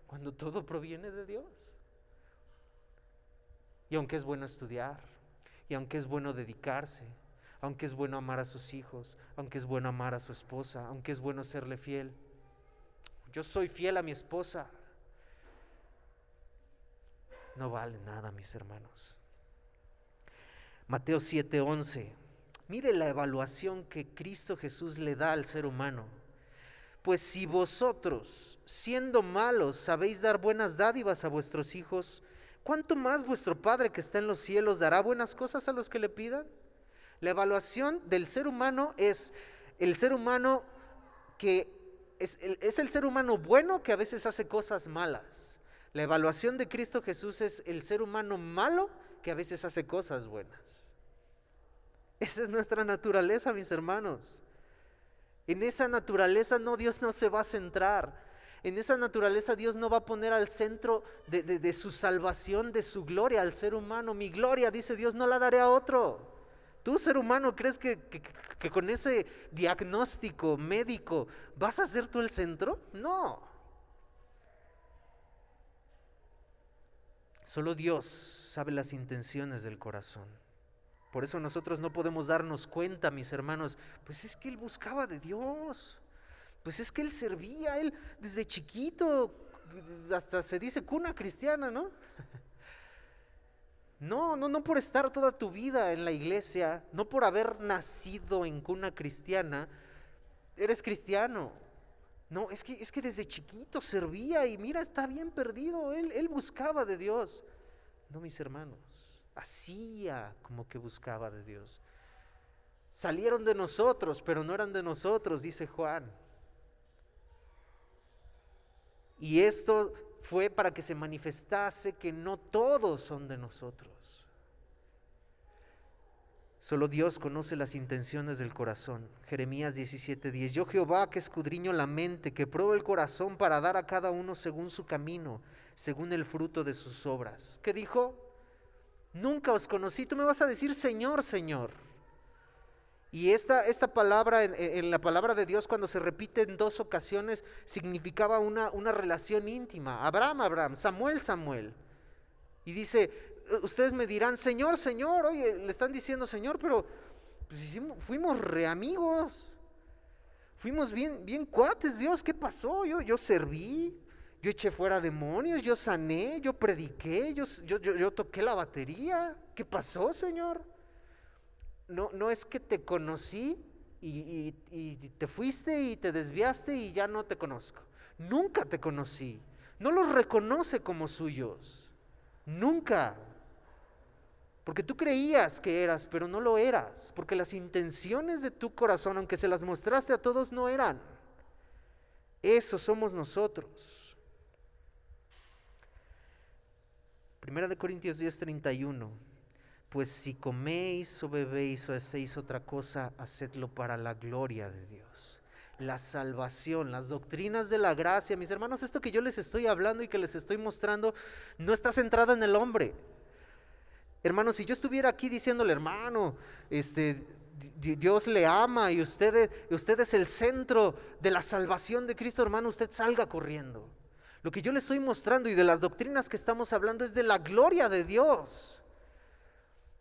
cuando todo proviene de Dios. Y aunque es bueno estudiar, y aunque es bueno dedicarse, aunque es bueno amar a sus hijos, aunque es bueno amar a su esposa, aunque es bueno serle fiel. Yo soy fiel a mi esposa. No vale nada, mis hermanos. Mateo 7:11. Mire la evaluación que Cristo Jesús le da al ser humano. Pues si vosotros, siendo malos, sabéis dar buenas dádivas a vuestros hijos, ¿cuánto más vuestro Padre que está en los cielos dará buenas cosas a los que le pidan? La evaluación del ser humano es el ser humano que es el ser humano bueno que a veces hace cosas malas. La evaluación de Cristo Jesús es el ser humano malo que a veces hace cosas buenas. Esa es nuestra naturaleza, mis hermanos. En esa naturaleza Dios no se va a centrar. En esa naturaleza Dios no va a poner al centro de su salvación, de su gloria al ser humano. Mi gloria, dice Dios, no la daré a otro. ¿Tú, ser humano, crees que con ese diagnóstico médico vas a ser tú el centro? No. Solo Dios sabe las intenciones del corazón. Por eso nosotros no podemos darnos cuenta, mis hermanos, pues es que él buscaba de Dios. Pues es que él servía, él desde chiquito, hasta se dice cuna cristiana, ¿no? No por estar toda tu vida en la iglesia, no por haber nacido en cuna cristiana, eres cristiano. No, es que desde chiquito servía y mira, está bien perdido, él buscaba de Dios. No, mis hermanos, hacía como que buscaba de Dios. Salieron de nosotros, pero no eran de nosotros, dice Juan. Y esto fue para que se manifestase que no todos son de nosotros. Solo Dios conoce las intenciones del corazón. Jeremías 17:10. Yo Jehová, que escudriño la mente, que pruebo el corazón para dar a cada uno según su camino, según el fruto de sus obras. ¿Qué dijo? Nunca os conocí. Tú me vas a decir Señor, Señor. Y esta palabra en la palabra de Dios, cuando se repite en 2 ocasiones, significaba una relación íntima. Abraham, Abraham, Samuel, Samuel. Y dice, ustedes me dirán, Señor, Señor. Oye, le están diciendo Señor, pero pues fuimos re amigos. Fuimos bien cuates, Dios. ¿Qué pasó? Yo serví, yo eché fuera demonios, yo sané, yo prediqué, yo toqué la batería. ¿Qué pasó, Señor? No es que te conocí y te fuiste y te desviaste y ya no te conozco. Nunca te conocí. No los reconoce como suyos. Nunca. Porque tú creías que eras, pero no lo eras. Porque las intenciones de tu corazón, aunque se las mostraste a todos, no eran. Eso somos nosotros. 1 Corintios 10:31. Pues si coméis o bebéis o hacéis otra cosa, hacedlo para la gloria de Dios. La salvación, las doctrinas de la gracia, mis hermanos, esto que yo les estoy hablando y que les estoy mostrando, no está centrado en el hombre. Hermano, si yo estuviera aquí diciéndole, hermano, Dios le ama y usted es el centro de la salvación de Cristo, hermano, usted salga corriendo. Lo que yo le estoy mostrando y de las doctrinas que estamos hablando es de la gloria de Dios.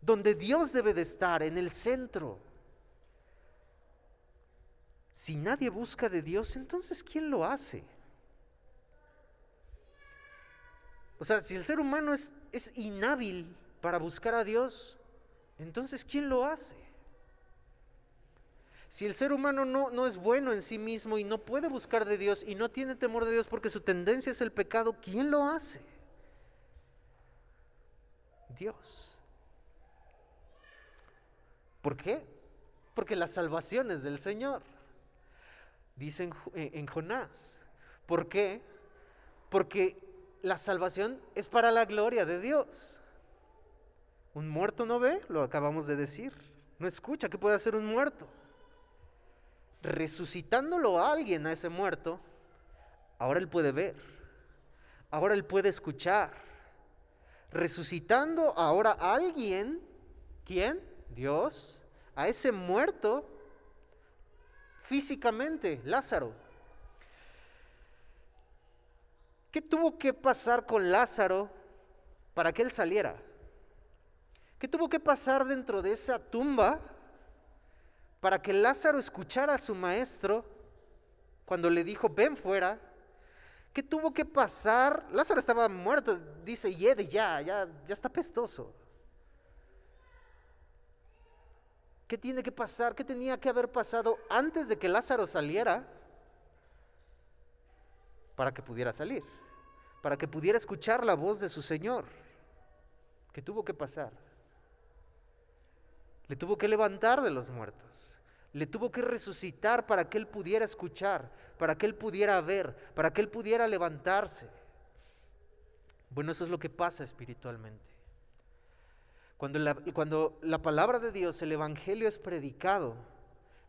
Donde Dios debe de estar, en el centro. Si nadie busca de Dios, entonces ¿quién lo hace? O sea, si el ser humano es inhábil para buscar a Dios, entonces ¿quién lo hace? Si el ser humano no es bueno en sí mismo y no puede buscar de Dios y no tiene temor de Dios porque su tendencia es el pecado, ¿quién lo hace? Dios. ¿Por qué? Porque la salvación es del Señor. Dice en Jonás. ¿Por qué? Porque la salvación es para la gloria de Dios. Un muerto no ve, lo acabamos de decir. No escucha, ¿qué puede hacer un muerto? Resucitándolo a alguien, a ese muerto, ahora él puede ver. Ahora él puede escuchar. Resucitando ahora a alguien, ¿quién? Dios, a ese muerto físicamente, Lázaro. ¿Qué tuvo que pasar con Lázaro para que él saliera? ¿Qué tuvo que pasar dentro de esa tumba para que Lázaro escuchara a su maestro cuando le dijo, ven fuera? ¿Qué tuvo que pasar? Lázaro estaba muerto, dice, ya está pestoso. ¿Qué tiene que pasar? ¿Qué tenía que haber pasado antes de que Lázaro saliera para que pudiera salir, para que pudiera escuchar la voz de su Señor. ¿Qué tuvo que pasar? Le tuvo que levantar de los muertos, le tuvo que resucitar para que él pudiera escuchar, para que él pudiera ver, para que él pudiera levantarse. Bueno, eso es lo que pasa espiritualmente. Cuando la palabra de Dios, el evangelio es predicado,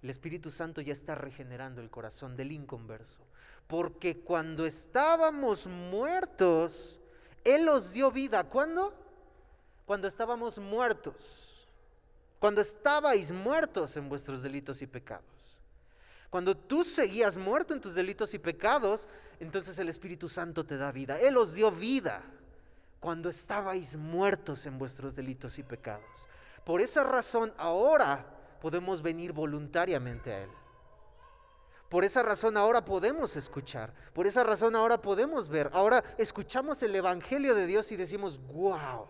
el Espíritu Santo ya está regenerando el corazón del inconverso. Porque cuando estábamos muertos, Él os dio vida. ¿Cuándo? Cuando estábamos muertos. Cuando estabais muertos en vuestros delitos y pecados. Cuando tú seguías muerto en tus delitos y pecados, entonces el Espíritu Santo te da vida. Él os dio vida cuando estabais muertos en vuestros delitos y pecados. Por esa razón ahora podemos venir voluntariamente a Él. Por esa razón ahora podemos escuchar. Por esa razón ahora podemos ver. Ahora escuchamos el evangelio de Dios y decimos: wow,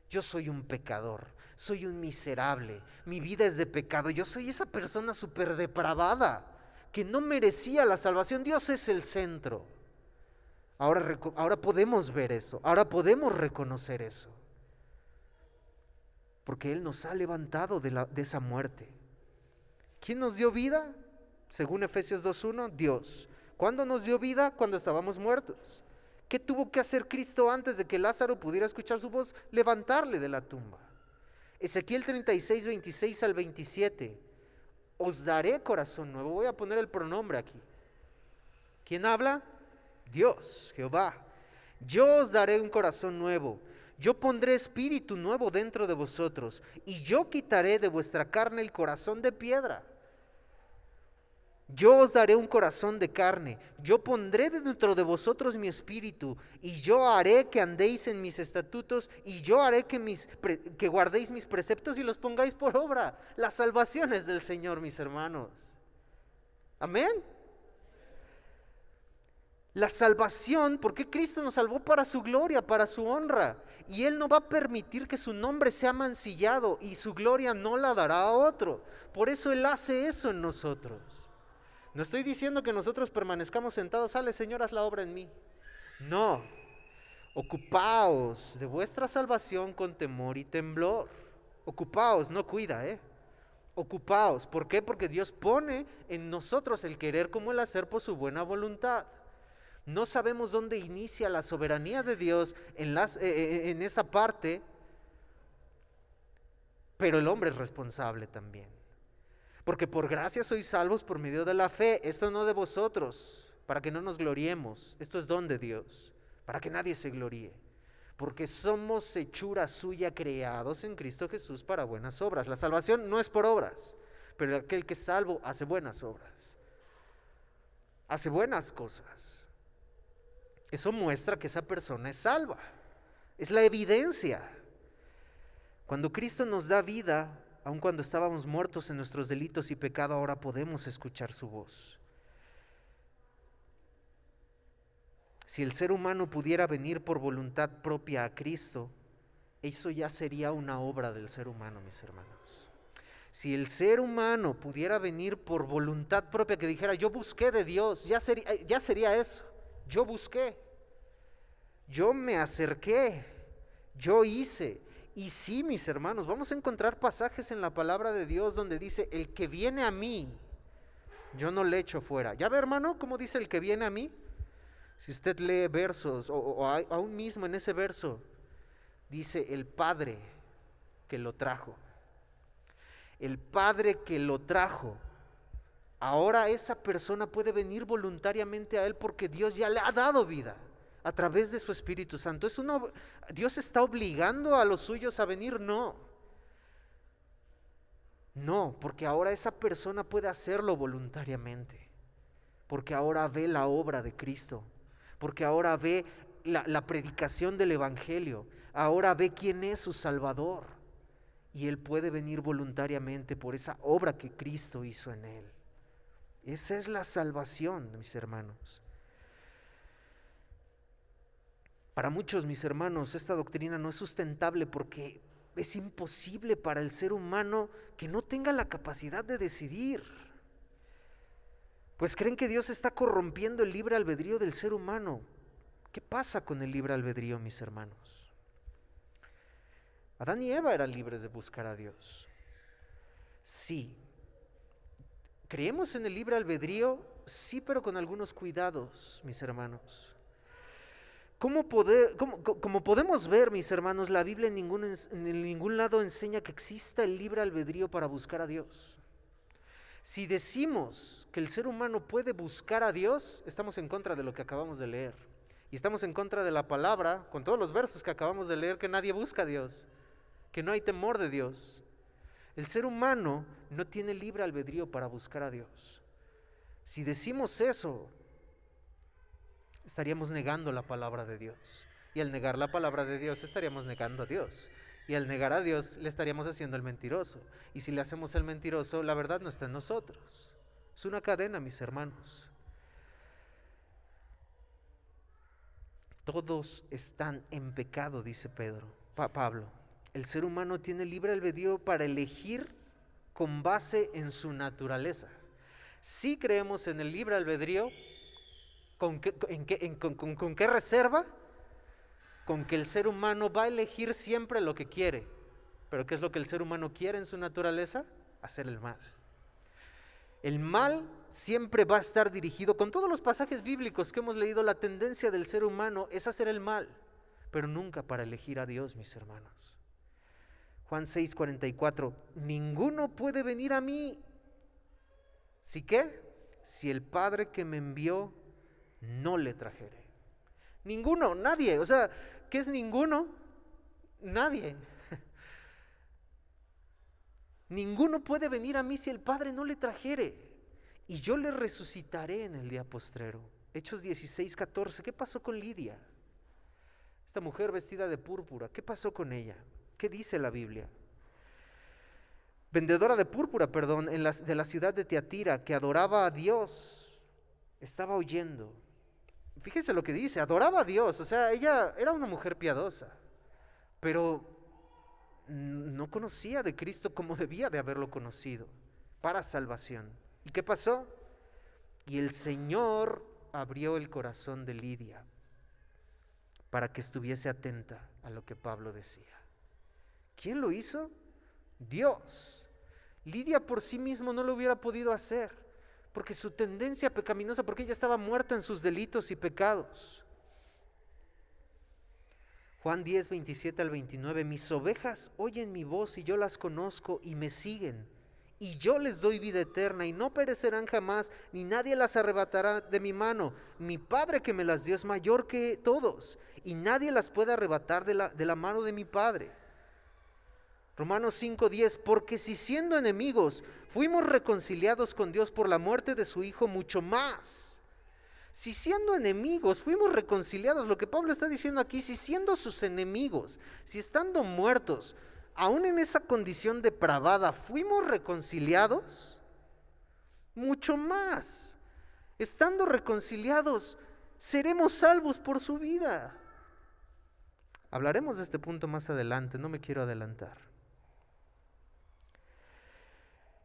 yo soy un pecador, soy un miserable, mi vida es de pecado, yo soy esa persona súper depravada que no merecía la salvación. Dios es el centro. Ahora podemos ver eso, ahora podemos reconocer eso, porque Él nos ha levantado de esa muerte. ¿Quién nos dio vida? Según Efesios 2:1, Dios. ¿Cuándo nos dio vida? Cuando estábamos muertos. ¿Qué tuvo que hacer Cristo antes de que Lázaro pudiera escuchar su voz? Levantarle de la tumba. Ezequiel 36, 26 al 27. Os daré corazón nuevo. Voy a poner el pronombre aquí. ¿Quién habla? Dios, Jehová. Yo os daré un corazón nuevo. Yo pondré espíritu nuevo dentro de vosotros, y yo quitaré de vuestra carne el corazón de piedra. Yo os daré un corazón de carne, yo pondré dentro de vosotros mi espíritu, y yo haré que andéis en mis estatutos, y yo haré que guardéis mis preceptos y los pongáis por obra. La salvación es del Señor, mis hermanos. Amén. La salvación, porque Cristo nos salvó para su gloria, para su honra, y Él no va a permitir que su nombre sea mancillado, y su gloria no la dará a otro. Por eso Él hace eso en nosotros. No estoy diciendo que nosotros permanezcamos sentados: sale, Señor, haz la obra en mí. No, ocupaos de vuestra salvación con temor y temblor. Ocupaos, no cuida, ocupaos. ¿Por qué? Porque Dios pone en nosotros el querer como el hacer por su buena voluntad. No sabemos dónde inicia la soberanía de Dios en esa parte, pero el hombre es responsable también. Porque por gracia sois salvos por medio de la fe. Esto no de vosotros, para que no nos gloriemos. Esto es don de Dios, para que nadie se gloríe. Porque somos hechura suya, creados en Cristo Jesús para buenas obras. La salvación no es por obras, pero aquel que es salvo hace buenas obras, hace buenas cosas. Eso muestra que esa persona es salva. Es la evidencia. Cuando Cristo nos da vida, aun cuando estábamos muertos en nuestros delitos y pecado, ahora podemos escuchar su voz. Si el ser humano pudiera venir por voluntad propia a Cristo, eso ya sería una obra del ser humano, mis hermanos. Si el ser humano pudiera venir por voluntad propia, que dijera: yo busqué de Dios, ya sería eso. Yo busqué, yo me acerqué, yo hice. Y sí, mis hermanos, vamos a encontrar pasajes en la palabra de Dios donde dice: el que viene a mí, yo no le echo fuera. ¿Ya ve, hermano, cómo dice el que viene a mí? Si usted lee versos, o aún mismo en ese verso, dice: el Padre que lo trajo. El Padre que lo trajo. Ahora esa persona puede venir voluntariamente a Él porque Dios ya le ha dado vida a través de su Espíritu Santo. ¿Dios está obligando a los suyos a venir? No, porque ahora esa persona puede hacerlo voluntariamente, porque ahora ve la obra de Cristo, porque ahora ve la predicación del Evangelio, ahora ve quién es su Salvador, y él puede venir voluntariamente por esa obra que Cristo hizo en él. Esa es la salvación, mis hermanos. Para muchos, mis hermanos, esta doctrina no es sustentable porque es imposible para el ser humano que no tenga la capacidad de decidir. pues creen que Dios está corrompiendo el libre albedrío del ser humano. ¿Qué pasa con el libre albedrío, mis hermanos? Adán y Eva eran libres de buscar a Dios. Sí. ¿Creemos en el libre albedrío? Sí, pero con algunos cuidados, mis hermanos. Como podemos ver, mis hermanos, la Biblia en ningún lado enseña que exista el libre albedrío para buscar a Dios. Si decimos que el ser humano puede buscar a Dios, estamos en contra de lo que acabamos de leer. Y estamos en contra de la palabra, con todos los versos que acabamos de leer, que nadie busca a Dios, que no hay temor de Dios. El ser humano no tiene libre albedrío para buscar a Dios. Si decimos eso, estaríamos negando la palabra de Dios. Y al negar la palabra de Dios, estaríamos negando a Dios. Y al negar a Dios, le estaríamos haciendo el mentiroso. Y si le hacemos el mentiroso, la verdad no está en nosotros. Es una cadena, mis hermanos. Todos están en pecado, dice Pablo. El ser humano tiene libre albedrío para elegir con base en su naturaleza. Si creemos en el libre albedrío, ¿con qué reserva? Con que el ser humano va a elegir siempre lo que quiere. ¿Pero qué es lo que el ser humano quiere en su naturaleza? Hacer el mal. El mal siempre va a estar dirigido, con todos los pasajes bíblicos que hemos leído, la tendencia del ser humano es hacer el mal, pero nunca para elegir a Dios, mis hermanos. Juan 6:44, ninguno puede venir a mí. ¿Sí qué? Si el Padre que me envió no le trajere. Ninguno, nadie. O sea, ¿qué es ninguno? Nadie. Ninguno puede venir a mí si el Padre no le trajere. Y yo le resucitaré en el día postrero. Hechos 16:14. ¿Qué pasó con Lidia? Esta mujer vestida de púrpura. ¿Qué pasó con ella? ¿Qué dice la Biblia? Vendedora de púrpura, perdón, de la ciudad de Tiatira, que adoraba a Dios, estaba oyendo. Fíjese lo que dice, adoraba a Dios, o sea, ella era una mujer piadosa, pero no conocía de Cristo como debía de haberlo conocido, para salvación. ¿Y qué pasó? Y el Señor abrió el corazón de Lidia para que estuviese atenta a lo que Pablo decía. ¿Quién lo hizo? Dios. Lidia por sí mismo no lo hubiera podido hacer, porque su tendencia pecaminosa, porque ella estaba muerta en sus delitos y pecados. Juan 10:27-29, mis ovejas oyen mi voz y yo las conozco y me siguen, y yo les doy vida eterna y no perecerán jamás, ni nadie las arrebatará de mi mano. Mi Padre que me las dio es mayor que todos, y nadie las puede arrebatar de la mano de mi Padre. Romanos 5:10, porque si siendo enemigos fuimos reconciliados con Dios por la muerte de su Hijo, mucho más. Si siendo enemigos fuimos reconciliados, lo que Pablo está diciendo aquí, si siendo sus enemigos, si estando muertos, aún en esa condición depravada, fuimos reconciliados, mucho más. Estando reconciliados, seremos salvos por su vida. Hablaremos de este punto más adelante, no me quiero adelantar.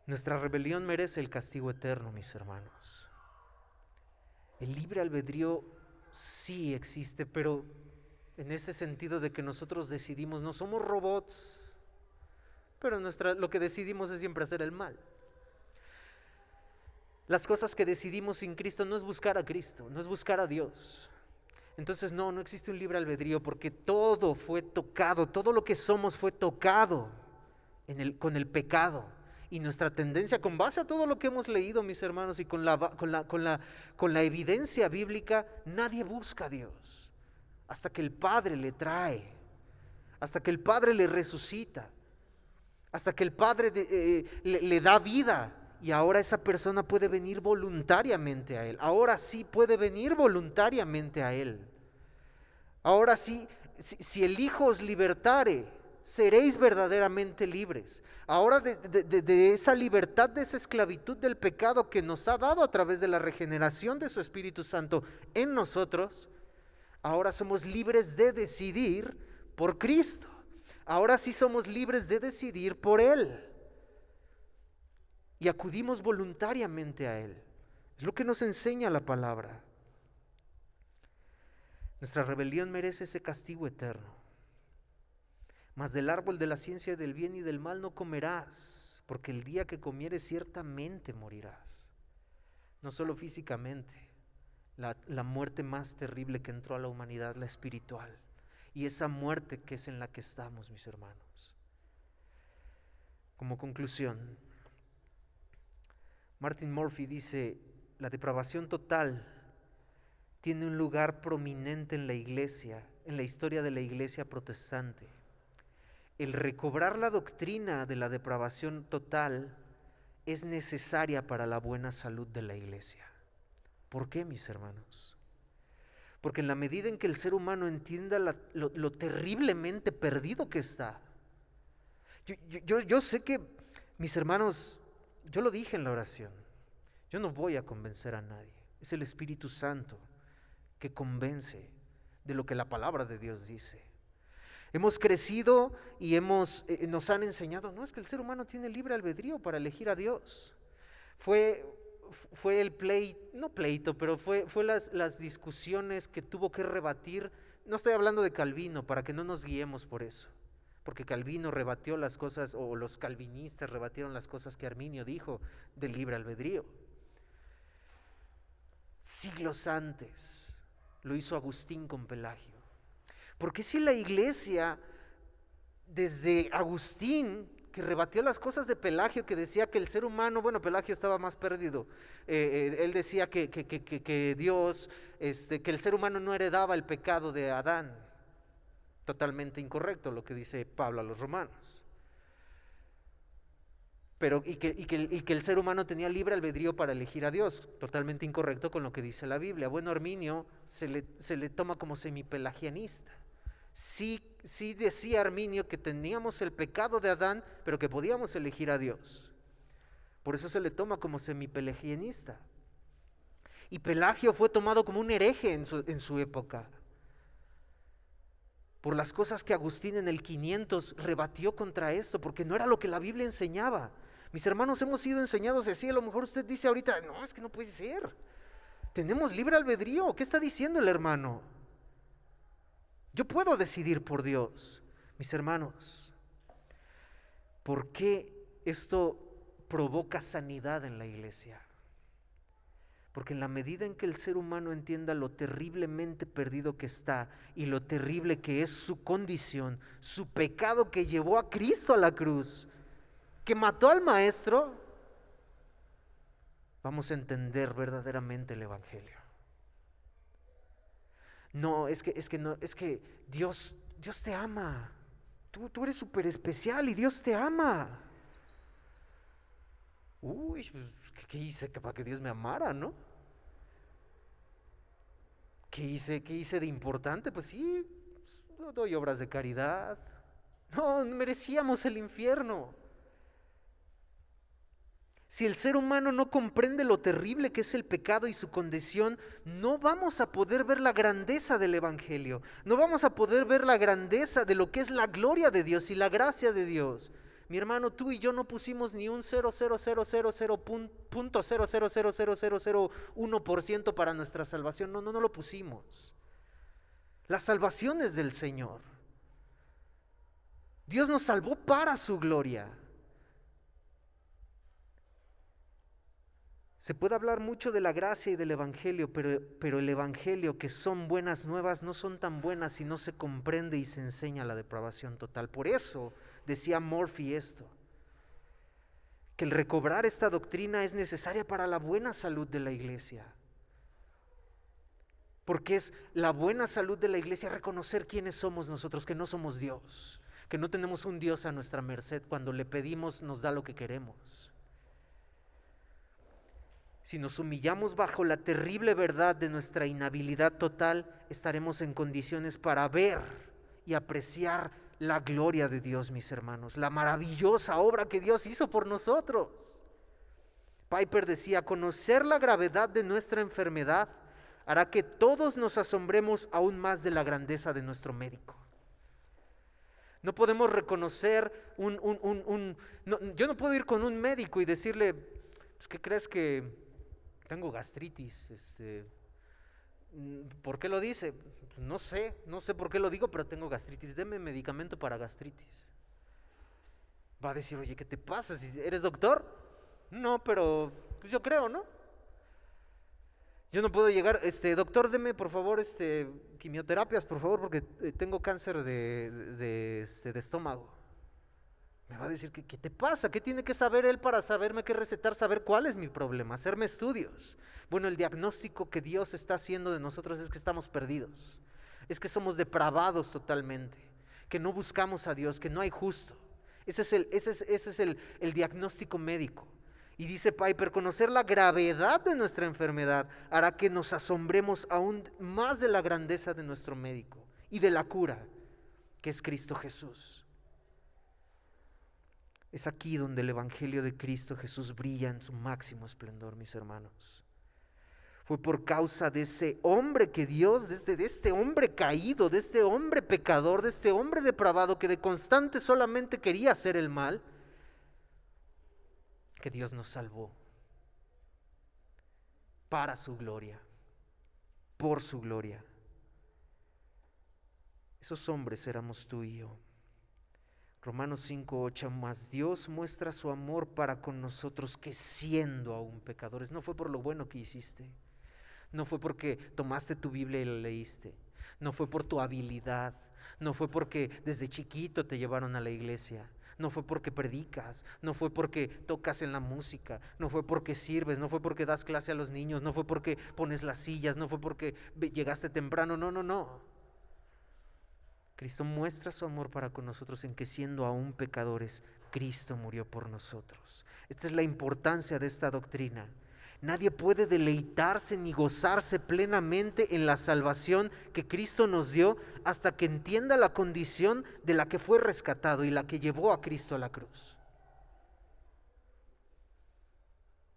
Nuestra rebelión merece el castigo eterno, mis hermanos. El libre albedrío sí existe, pero en ese sentido de que nosotros decidimos, no somos robots, pero lo que decidimos es siempre hacer el mal. Las cosas que decidimos sin Cristo no es buscar a Cristo, no es buscar a Dios. Entonces no existe un libre albedrío, porque todo fue tocado, todo lo que somos fue tocado con el pecado. Y nuestra tendencia, con base a todo lo que hemos leído, mis hermanos, y con la evidencia bíblica, nadie busca a Dios hasta que el Padre le trae, hasta que el Padre le resucita, hasta que el Padre le da vida, y ahora esa persona puede venir voluntariamente a Él. Ahora sí puede venir voluntariamente a Él. Ahora sí, si el Hijo os libertare, seréis verdaderamente libres. Ahora de esa libertad, de esa esclavitud del pecado que nos ha dado a través de la regeneración de su Espíritu Santo en nosotros, ahora somos libres de decidir por Cristo. Ahora sí somos libres de decidir por Él. Y acudimos voluntariamente a Él. Es lo que nos enseña la palabra. Nuestra rebelión merece ese castigo eterno. Mas del árbol de la ciencia del bien y del mal no comerás, porque el día que comieres ciertamente morirás. No solo físicamente, la muerte más terrible que entró a la humanidad, la espiritual. Y esa muerte que es en la que estamos, mis hermanos. Como conclusión, Martin Murphy dice: la depravación total tiene un lugar prominente en la iglesia, en la historia de la iglesia protestante. El recobrar la doctrina de la depravación total es necesaria para la buena salud de la iglesia. ¿Por qué, mis hermanos? Porque en la medida en que el ser humano entienda lo terriblemente perdido que está. Yo sé que, mis hermanos, yo lo dije en la oración, yo no voy a convencer a nadie. Es el Espíritu Santo que convence de lo que la palabra de Dios dice. Hemos crecido y nos han enseñado, no, es que el ser humano tiene libre albedrío para elegir a Dios. Fue el fue las discusiones que tuvo que rebatir. No estoy hablando de Calvino, para que no nos guiemos por eso, porque Calvino rebatió las cosas, o los calvinistas rebatieron las cosas que Arminio dijo del libre albedrío. Siglos antes lo hizo Agustín con Pelagio. Porque si la iglesia, desde Agustín, que rebatió las cosas de Pelagio, que decía que el ser humano, bueno, Pelagio estaba más perdido, él decía que Dios, que el ser humano no heredaba el pecado de Adán. Totalmente incorrecto lo que dice Pablo a los romanos. Pero, y que el ser humano tenía libre albedrío para elegir a Dios. Totalmente incorrecto con lo que dice la Biblia. Bueno, Arminio se le toma como semipelagianista. Sí decía Arminio que teníamos el pecado de Adán, pero que podíamos elegir a Dios. Por eso se le toma como semipelagianista. Y Pelagio fue tomado como un hereje en su época, por las cosas que Agustín en el 500 rebatió contra esto, porque no era lo que la Biblia enseñaba. Mis hermanos, hemos sido enseñados así. A lo mejor usted dice ahorita, no, es que no puede ser. Tenemos libre albedrío. ¿Qué está diciendo el hermano? Yo puedo decidir por Dios. Mis hermanos, ¿por qué esto provoca sanidad en la iglesia? Porque en la medida en que el ser humano entienda lo terriblemente perdido que está y lo terrible que es su condición, su pecado que llevó a Cristo a la cruz, que mató al Maestro, vamos a entender verdaderamente el Evangelio. No, es que Dios te ama. Tú eres súper especial y Dios te ama. Uy, pues, ¿qué hice para que Dios me amara, no? ¿Qué hice de importante? Pues sí, pues, doy obras de caridad. No, merecíamos el infierno. Si el ser humano no comprende lo terrible que es el pecado y su condición, no vamos a poder ver la grandeza del Evangelio. No vamos a poder ver la grandeza de lo que es la gloria de Dios y la gracia de Dios. Mi hermano, tú y yo no pusimos ni un 0.0000001% para nuestra salvación. No lo pusimos. La salvación es del Señor. Dios nos salvó para su gloria. Se puede hablar mucho de la gracia y del Evangelio, pero el Evangelio, que son buenas nuevas, no son tan buenas si no se comprende y se enseña la depravación total. Por eso decía Murphy esto, que el recobrar esta doctrina es necesaria para la buena salud de la iglesia. Porque es la buena salud de la iglesia reconocer quiénes somos nosotros, que no somos Dios, que no tenemos un Dios a nuestra merced. Cuando le pedimos nos da lo que queremos. Si nos humillamos bajo la terrible verdad de nuestra inhabilidad total, estaremos en condiciones para ver y apreciar la gloria de Dios, mis hermanos, la maravillosa obra que Dios hizo por nosotros. Piper decía: conocer la gravedad de nuestra enfermedad hará que todos nos asombremos aún más de la grandeza de nuestro médico. No podemos reconocer yo no puedo ir con un médico y decirle: pues, ¿qué crees que tengo gastritis, ¿por qué lo dice? No sé por qué lo digo, pero tengo gastritis, deme medicamento para gastritis. Va a decir, oye, ¿qué te pasa? ¿Eres doctor? No, pero pues yo creo, ¿no? Yo no puedo llegar, doctor, deme por favor, quimioterapias, por favor, porque tengo cáncer de estómago. Me va a decir, ¿qué te pasa? ¿Qué tiene que saber él para saberme qué recetar, saber cuál es mi problema, hacerme estudios? Bueno, el diagnóstico que Dios está haciendo de nosotros es que estamos perdidos, es que somos depravados totalmente, que no buscamos a Dios, que no hay justo. Ese es el diagnóstico médico. Y dice Piper, conocer la gravedad de nuestra enfermedad hará que nos asombremos aún más de la grandeza de nuestro médico y de la cura, que es Cristo Jesús. Es aquí donde el Evangelio de Cristo Jesús brilla en su máximo esplendor, mis hermanos. Fue por causa de ese hombre que Dios, de este hombre caído, de este hombre pecador, de este hombre depravado que de constante solamente quería hacer el mal, que Dios nos salvó para su gloria, por su gloria. Esos hombres éramos tú y yo. Romanos 5:8, más Dios muestra su amor para con nosotros que siendo aún pecadores. No fue por lo bueno que hiciste, no fue porque tomaste tu Biblia y la leíste, no fue por tu habilidad, no fue porque desde chiquito te llevaron a la iglesia, no fue porque predicas, no fue porque tocas en la música, no fue porque sirves, no fue porque das clase a los niños, no fue porque pones las sillas, no fue porque llegaste temprano, no. Cristo muestra su amor para con nosotros en que siendo aún pecadores, Cristo murió por nosotros. Esta es la importancia de esta doctrina. Nadie puede deleitarse ni gozarse plenamente en la salvación que Cristo nos dio hasta que entienda la condición de la que fue rescatado y la que llevó a Cristo a la cruz.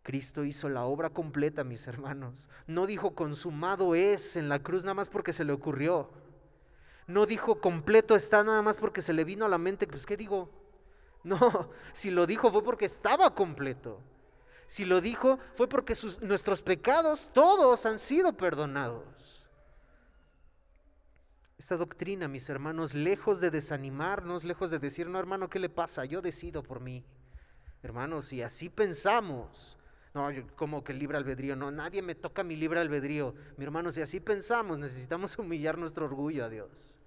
Cristo hizo la obra completa, mis hermanos. No dijo consumado es en la cruz nada más porque se le ocurrió. No dijo completo está nada más porque se le vino a la mente, pues ¿qué digo? No, si lo dijo fue porque estaba completo. Si lo dijo fue porque nuestros pecados todos han sido perdonados. Esta doctrina, mis hermanos, lejos de desanimarnos, lejos de decir, no hermano, ¿qué le pasa? Yo decido por mí. Hermanos, si así pensamos, no, como que el libre albedrío, no, nadie me toca mi libre albedrío. Mi hermano, si así pensamos, necesitamos humillar nuestro orgullo a Dios.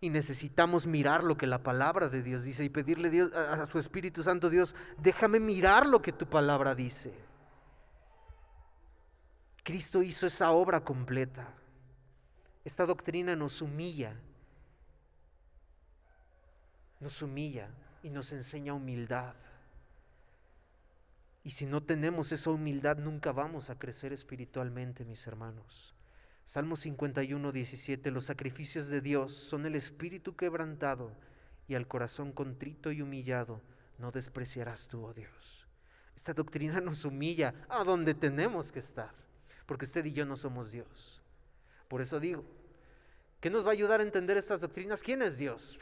Y necesitamos mirar lo que la palabra de Dios dice y pedirle a Dios, a su Espíritu Santo, Dios, déjame mirar lo que tu palabra dice. Cristo hizo esa obra completa. Esta doctrina nos humilla y nos enseña humildad. Y si no tenemos esa humildad, nunca vamos a crecer espiritualmente, mis hermanos. Salmo 51:17, los sacrificios de Dios son el espíritu quebrantado y al corazón contrito y humillado no despreciarás tú, oh Dios. Esta doctrina nos humilla a donde tenemos que estar, porque usted y yo no somos Dios. Por eso digo, ¿qué nos va a ayudar a entender estas doctrinas? ¿Quién es Dios?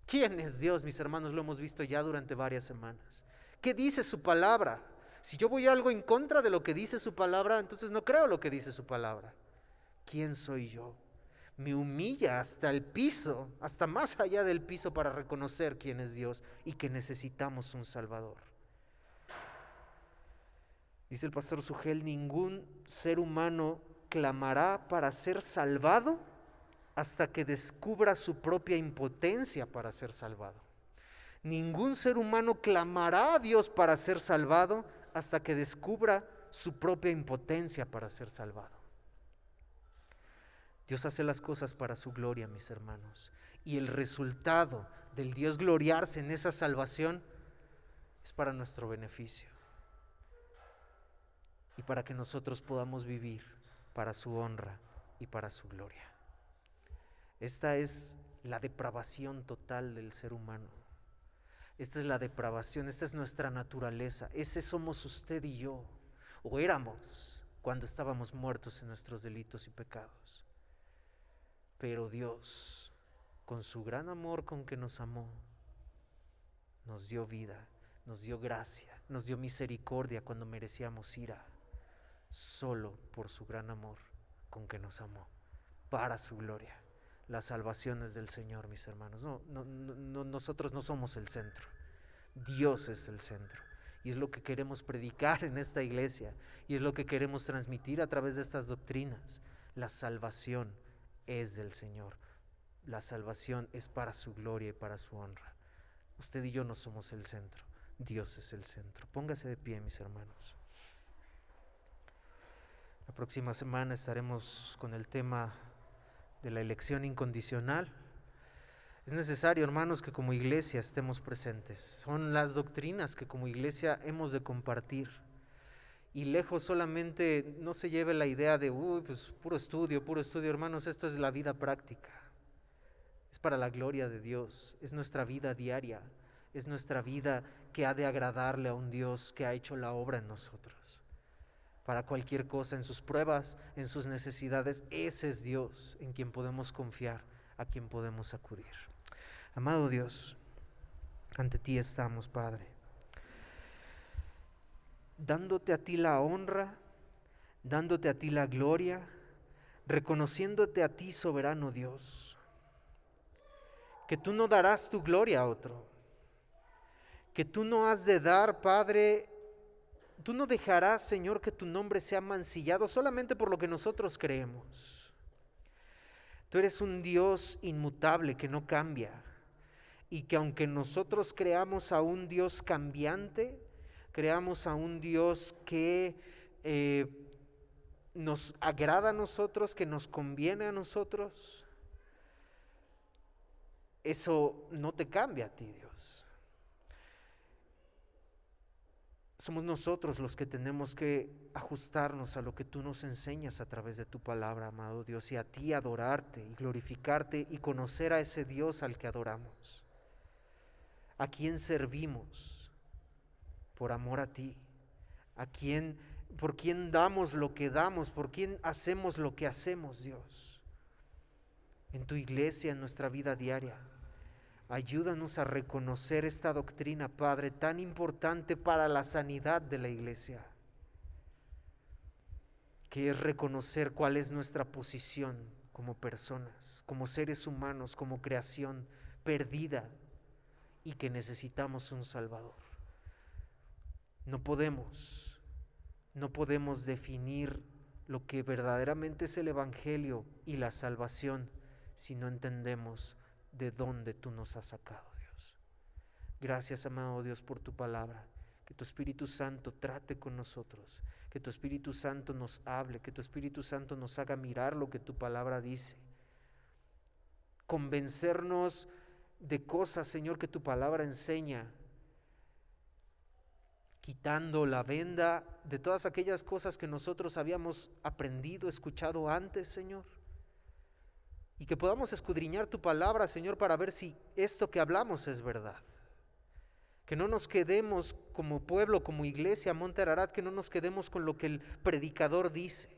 ¿Quién es Dios, mis hermanos? Lo hemos visto ya durante varias semanas. ¿Qué dice su palabra? Si yo voy algo en contra de lo que dice su palabra, entonces no creo lo que dice su palabra. ¿Quién soy yo? Me humilla hasta el piso, hasta más allá del piso, para reconocer quién es Dios y que necesitamos un Salvador. Dice el pastor Sugel, ningún ser humano clamará para ser salvado hasta que descubra su propia impotencia para ser salvado. Ningún ser humano clamará a Dios para ser salvado hasta que descubra su propia impotencia para ser salvado. Dios hace las cosas para su gloria, mis hermanos, y el resultado del Dios gloriarse en esa salvación es para nuestro beneficio y para que nosotros podamos vivir para su honra y para su gloria. Esta es la depravación total del ser humano. Esta es la depravación, esta es nuestra naturaleza. Ese somos usted y yo, o éramos cuando estábamos muertos en nuestros delitos y pecados. Pero Dios, con su gran amor con que nos amó, nos dio vida, nos dio gracia, nos dio misericordia cuando merecíamos ira, solo por su gran amor con que nos amó, para su gloria. La salvación es del Señor, mis hermanos. Nosotros no somos el centro, Dios es el centro. Y es lo que queremos predicar en esta iglesia, y es lo que queremos transmitir a través de estas doctrinas. La salvación es del Señor. La salvación es para su gloria y para su honra. Usted y yo no somos el centro, Dios es el centro. Póngase de pie, mis hermanos. La próxima semana estaremos con el tema de la elección incondicional. Es necesario, hermanos, que como iglesia estemos presentes. Son las doctrinas que como iglesia hemos de compartir. Y lejos solamente no se lleve la idea de, pues puro estudio, hermanos. Esto es la vida práctica. Es para la gloria de Dios. Es nuestra vida diaria. Es nuestra vida que ha de agradarle a un Dios que ha hecho la obra en nosotros. Para cualquier cosa, en sus pruebas, en sus necesidades, ese es Dios en quien podemos confiar, a quien podemos acudir. Amado Dios, ante ti estamos, Padre, dándote a ti la honra, dándote a ti la gloria, reconociéndote a ti, soberano Dios, que tú no darás tu gloria a otro, que tú no has de dar, Padre. Tú no dejarás, Señor, que tu nombre sea mancillado solamente por lo que nosotros creemos. Tú eres un Dios inmutable que no cambia, y que aunque nosotros creamos a un Dios cambiante, creamos a un Dios que nos agrada a nosotros, que nos conviene a nosotros, eso no te cambia a ti, Dios. Somos nosotros los que tenemos que ajustarnos a lo que tú nos enseñas a través de tu palabra, amado Dios, y a ti adorarte y glorificarte y conocer a ese Dios al que adoramos, a quien servimos por amor a ti, por quien damos lo que damos, por quien hacemos lo que hacemos, Dios, en tu iglesia, en nuestra vida diaria. Ayúdanos a reconocer esta doctrina, Padre, tan importante para la sanidad de la iglesia, que es reconocer cuál es nuestra posición como personas, como seres humanos, como creación perdida y que necesitamos un Salvador. No podemos definir lo que verdaderamente es el Evangelio y la salvación si no entendemos de dónde tú nos has sacado, Dios. Gracias, amado Dios, por tu palabra. Que tu Espíritu Santo trate con nosotros, que tu Espíritu Santo nos hable, que tu Espíritu Santo nos haga mirar lo que tu palabra dice, convencernos de cosas, Señor, que tu palabra enseña, quitando la venda de todas aquellas cosas que nosotros habíamos aprendido, escuchado antes, Señor. Y que podamos escudriñar tu palabra, Señor, para ver si esto que hablamos es verdad. Que no nos quedemos como pueblo, como iglesia, Monte Ararat, que no nos quedemos con lo que el predicador dice,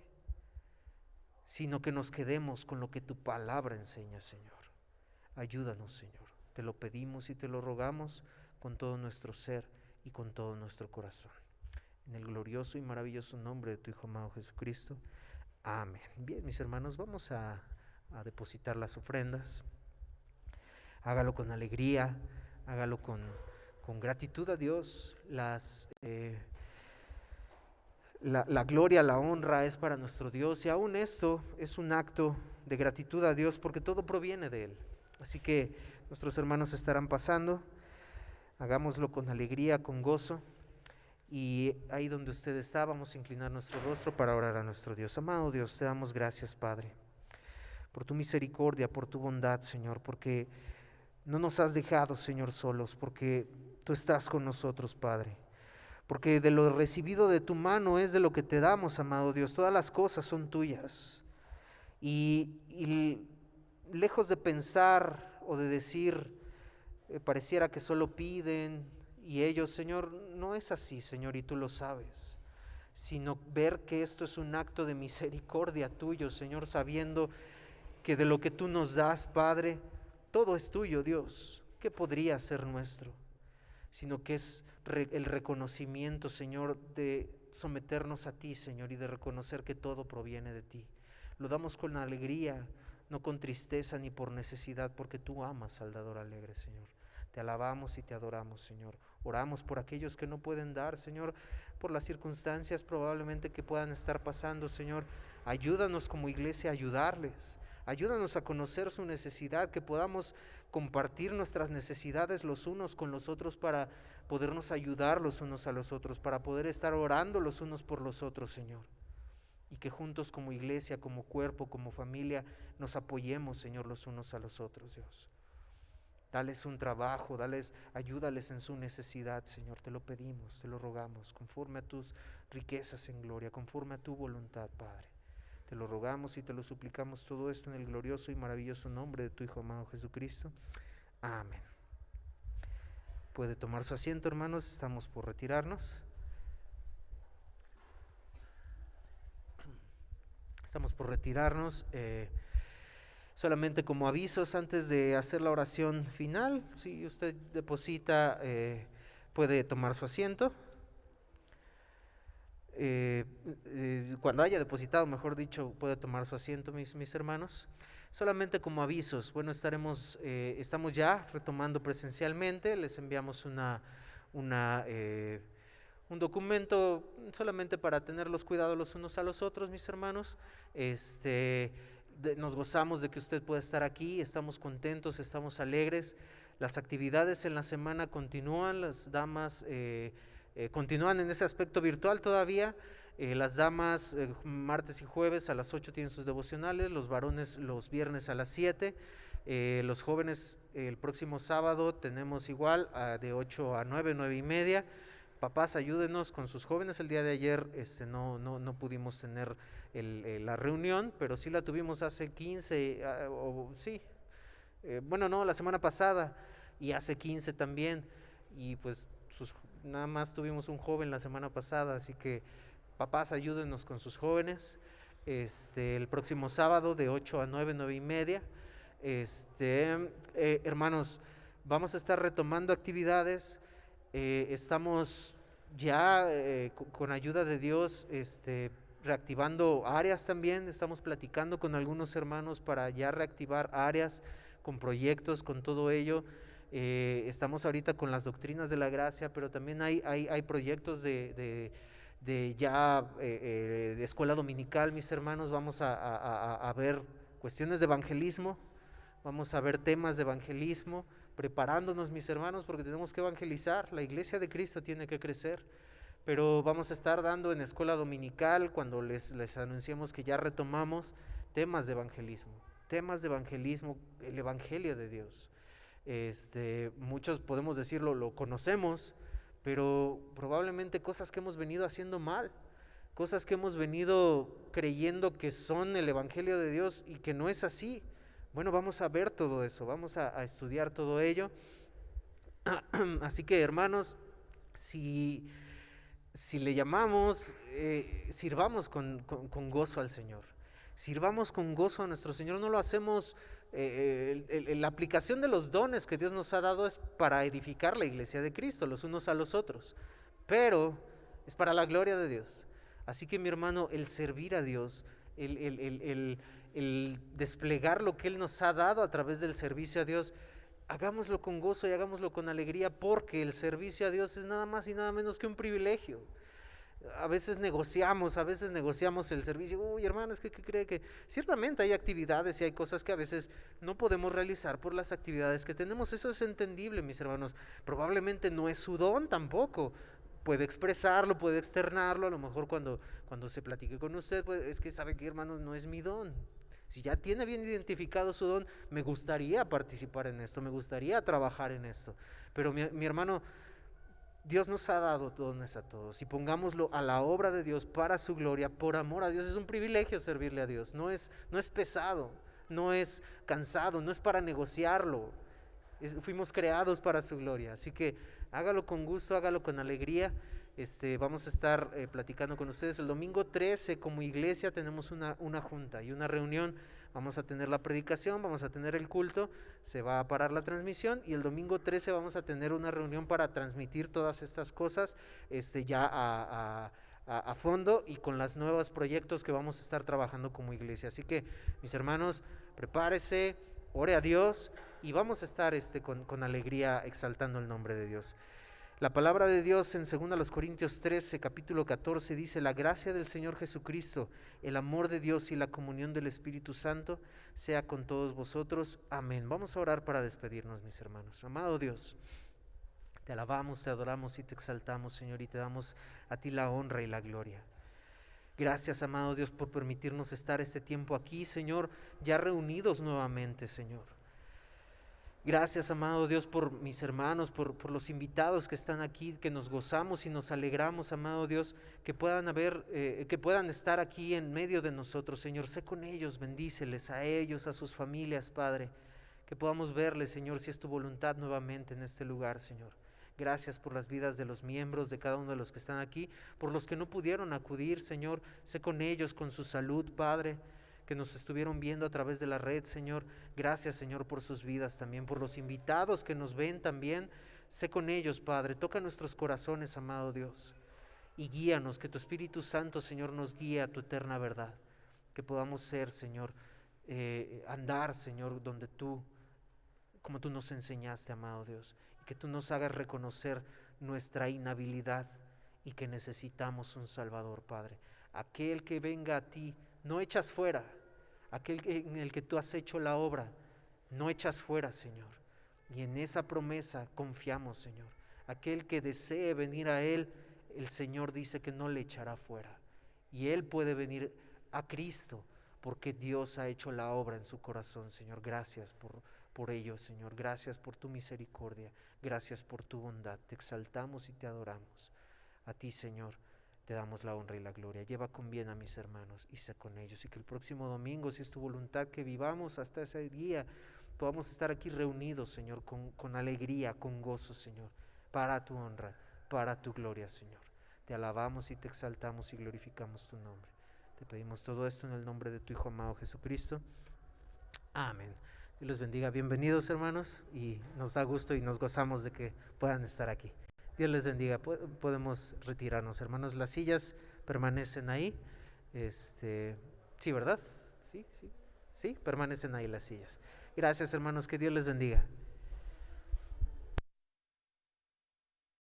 sino que nos quedemos con lo que tu palabra enseña, Señor. Ayúdanos, Señor. Te lo pedimos y te lo rogamos con todo nuestro ser y con todo nuestro corazón. En el glorioso y maravilloso nombre de tu Hijo amado Jesucristo. Amén. Bien, mis hermanos, vamos a depositar las ofrendas. Hágalo con alegría, hágalo con gratitud a Dios. La gloria, la honra es para nuestro Dios, y aún esto es un acto de gratitud a Dios porque todo proviene de Él. Así que nuestros hermanos estarán pasando, hagámoslo con alegría, con gozo, y ahí donde usted está vamos a inclinar nuestro rostro para orar a nuestro Dios. Amado Dios, te damos gracias, Padre, por tu misericordia, por tu bondad, Señor, porque no nos has dejado, Señor, solos, porque tú estás con nosotros, Padre, porque de lo recibido de tu mano es de lo que te damos, amado Dios. Todas las cosas son tuyas, y lejos de pensar o de decir, pareciera que solo piden y ellos, Señor, no es así, Señor, y tú lo sabes, sino ver que esto es un acto de misericordia tuyo, Señor, sabiendo que de lo que tú nos das, Padre, todo es tuyo, Dios. ¿Qué podría ser nuestro? Sino que es el reconocimiento, Señor, de someternos a ti, Señor, y de reconocer que todo proviene de ti. Lo damos con alegría, no con tristeza ni por necesidad, porque tú amas al dador alegre, Señor. Te alabamos y te adoramos, Señor. Oramos por aquellos que no pueden dar, Señor, por las circunstancias probablemente que puedan estar pasando, Señor. Ayúdanos como iglesia a ayudarles. Ayúdanos a conocer su necesidad, que podamos compartir nuestras necesidades los unos con los otros para podernos ayudar los unos a los otros, para poder estar orando los unos por los otros, Señor. Y que juntos como iglesia, como cuerpo, como familia, nos apoyemos, Señor, los unos a los otros, Dios. Dales un trabajo, ayúdales en su necesidad, Señor. Te lo pedimos, te lo rogamos, conforme a tus riquezas en gloria, conforme a tu voluntad, Padre. Te lo rogamos y te lo suplicamos todo esto en el glorioso y maravilloso nombre de tu Hijo amado Jesucristo. Amén. Puede tomar su asiento, hermanos, estamos por retirarnos. Solamente como avisos antes de hacer la oración final, si usted deposita, puede tomar su asiento. Cuando haya depositado, mejor dicho, puede tomar su asiento, mis hermanos. Solamente como avisos, bueno, estamos ya retomando presencialmente. Les enviamos un documento solamente para tener los cuidados los unos a los otros, mis hermanos. Nos gozamos de que usted pueda estar aquí, estamos contentos, estamos alegres. Las actividades en la semana continúan, las damas continúan en ese aspecto virtual todavía. Las damas martes y jueves a las 8 tienen sus devocionales, los varones los viernes a las 7. Los jóvenes el próximo sábado tenemos igual de 8 a 9, 9 y media. Papás, ayúdenos con sus jóvenes. El día de ayer no pudimos tener la reunión, pero sí la tuvimos hace 15, la semana pasada, y hace 15 también, y pues nada más tuvimos un joven la semana pasada, así que papás, ayúdenos con sus jóvenes. El próximo sábado de 8 a 9, 9 y media. Hermanos, vamos a estar retomando actividades. Estamos ya con ayuda de Dios reactivando áreas también. Estamos platicando con algunos hermanos para ya reactivar áreas con proyectos, con todo ello. Estamos ahorita con las doctrinas de la gracia, pero también hay proyectos de escuela dominical, mis hermanos. Vamos a ver cuestiones de evangelismo, vamos a ver temas de evangelismo, preparándonos, mis hermanos, porque tenemos que evangelizar. La iglesia de Cristo tiene que crecer, pero vamos a estar dando en escuela dominical, cuando les anunciemos que ya retomamos, temas de evangelismo, el evangelio de Dios. Muchos podemos decirlo, lo conocemos, pero probablemente cosas que hemos venido haciendo mal, cosas que hemos venido creyendo que son el evangelio de Dios y que no es así. Bueno, vamos a ver todo eso, vamos a estudiar todo ello. Así que, hermanos, si le llamamos, sirvamos con gozo al Señor, sirvamos con gozo a nuestro Señor. No lo hacemos, la aplicación de los dones que Dios nos ha dado es para edificar la iglesia de Cristo, los unos a los otros, pero es para la gloria de Dios. Así que, mi hermano, el servir a Dios, el desplegar lo que Él nos ha dado a través del servicio a Dios, hagámoslo con gozo y hagámoslo con alegría, porque el servicio a Dios es nada más y nada menos que un privilegio. A veces negociamos el servicio. Uy, hermano, es que cree que ciertamente hay actividades y hay cosas que a veces no podemos realizar por las actividades que tenemos. Eso es entendible, mis hermanos. Probablemente no es su don tampoco. Puede expresarlo, puede externarlo. A lo mejor cuando se platique con usted, pues es que sabe que, hermano, no es mi don. Si ya tiene bien identificado su don, me gustaría participar en esto, me gustaría trabajar en esto. Pero mi hermano, Dios nos ha dado dones a todos, y pongámoslo a la obra de Dios para su gloria, por amor a Dios. Es un privilegio servirle a Dios. No es pesado, no es cansado, no es para negociarlo. Fuimos creados para su gloria. Así que hágalo con gusto, hágalo con alegría. Vamos a estar platicando con ustedes el domingo 13 como iglesia. Tenemos una junta y una reunión vamos a tener la predicación, vamos a tener el culto, se va a parar la transmisión y el domingo 13 vamos a tener una reunión para transmitir todas estas cosas ya a fondo y con los nuevos proyectos que vamos a estar trabajando como iglesia. Así que, mis hermanos, prepárese, ore a Dios y vamos a estar con alegría exaltando el nombre de Dios. La palabra de Dios en 2 Corintios 13, capítulo 14 dice: la gracia del Señor Jesucristo, el amor de Dios y la comunión del Espíritu Santo sea con todos vosotros. Amén. Vamos a orar para despedirnos, mis hermanos. Amado Dios, te alabamos, te adoramos y te exaltamos, Señor, y te damos a ti la honra y la gloria. Gracias, amado Dios, por permitirnos estar este tiempo aquí, Señor, ya reunidos nuevamente, Señor. Gracias, amado Dios, por mis hermanos, por los invitados que están aquí, que nos gozamos y nos alegramos, amado Dios, que puedan estar aquí en medio de nosotros, Señor. Sé con ellos, bendíceles a ellos, a sus familias, Padre, que podamos verles, Señor, si es tu voluntad nuevamente en este lugar, Señor. Gracias por las vidas de los miembros, de cada uno de los que están aquí, por los que no pudieron acudir, Señor. Sé con ellos, con su salud, Padre, que nos estuvieron viendo a través de la red, Señor. Gracias, Señor, por sus vidas también, por los invitados que nos ven también. Sé con ellos, Padre. Toca nuestros corazones, amado Dios, y guíanos, que tu Espíritu Santo, Señor, nos guíe a tu eterna verdad. Que podamos ser, Señor, andar, Señor, como tú nos enseñaste, amado Dios, y que tú nos hagas reconocer nuestra inhabilidad y que necesitamos un Salvador, Padre. Aquel que venga a ti, no echas fuera. Aquel en el que tú has hecho la obra, no echas fuera, Señor. Y en esa promesa confiamos, Señor. Aquel que desee venir a Él, el Señor dice que no le echará fuera. Y Él puede venir a Cristo porque Dios ha hecho la obra en su corazón, Señor. Gracias por ello, Señor. Gracias por tu misericordia. Gracias por tu bondad. Te exaltamos y te adoramos. A ti, Señor, te damos la honra y la gloria. Lleva con bien a mis hermanos y sé con ellos. Y que el próximo domingo, si es tu voluntad, que vivamos hasta ese día, podamos estar aquí reunidos, Señor, con alegría, con gozo, Señor, para tu honra, para tu gloria, Señor. Te alabamos y te exaltamos y glorificamos tu nombre. Te pedimos todo esto en el nombre de tu Hijo amado Jesucristo. Amén. Dios los bendiga. Bienvenidos, hermanos, y nos da gusto y nos gozamos de que puedan estar aquí. Dios les bendiga. Podemos retirarnos, hermanos. Las sillas permanecen ahí. Sí, ¿verdad? Sí, permanecen ahí las sillas. Gracias, hermanos. Que Dios les bendiga.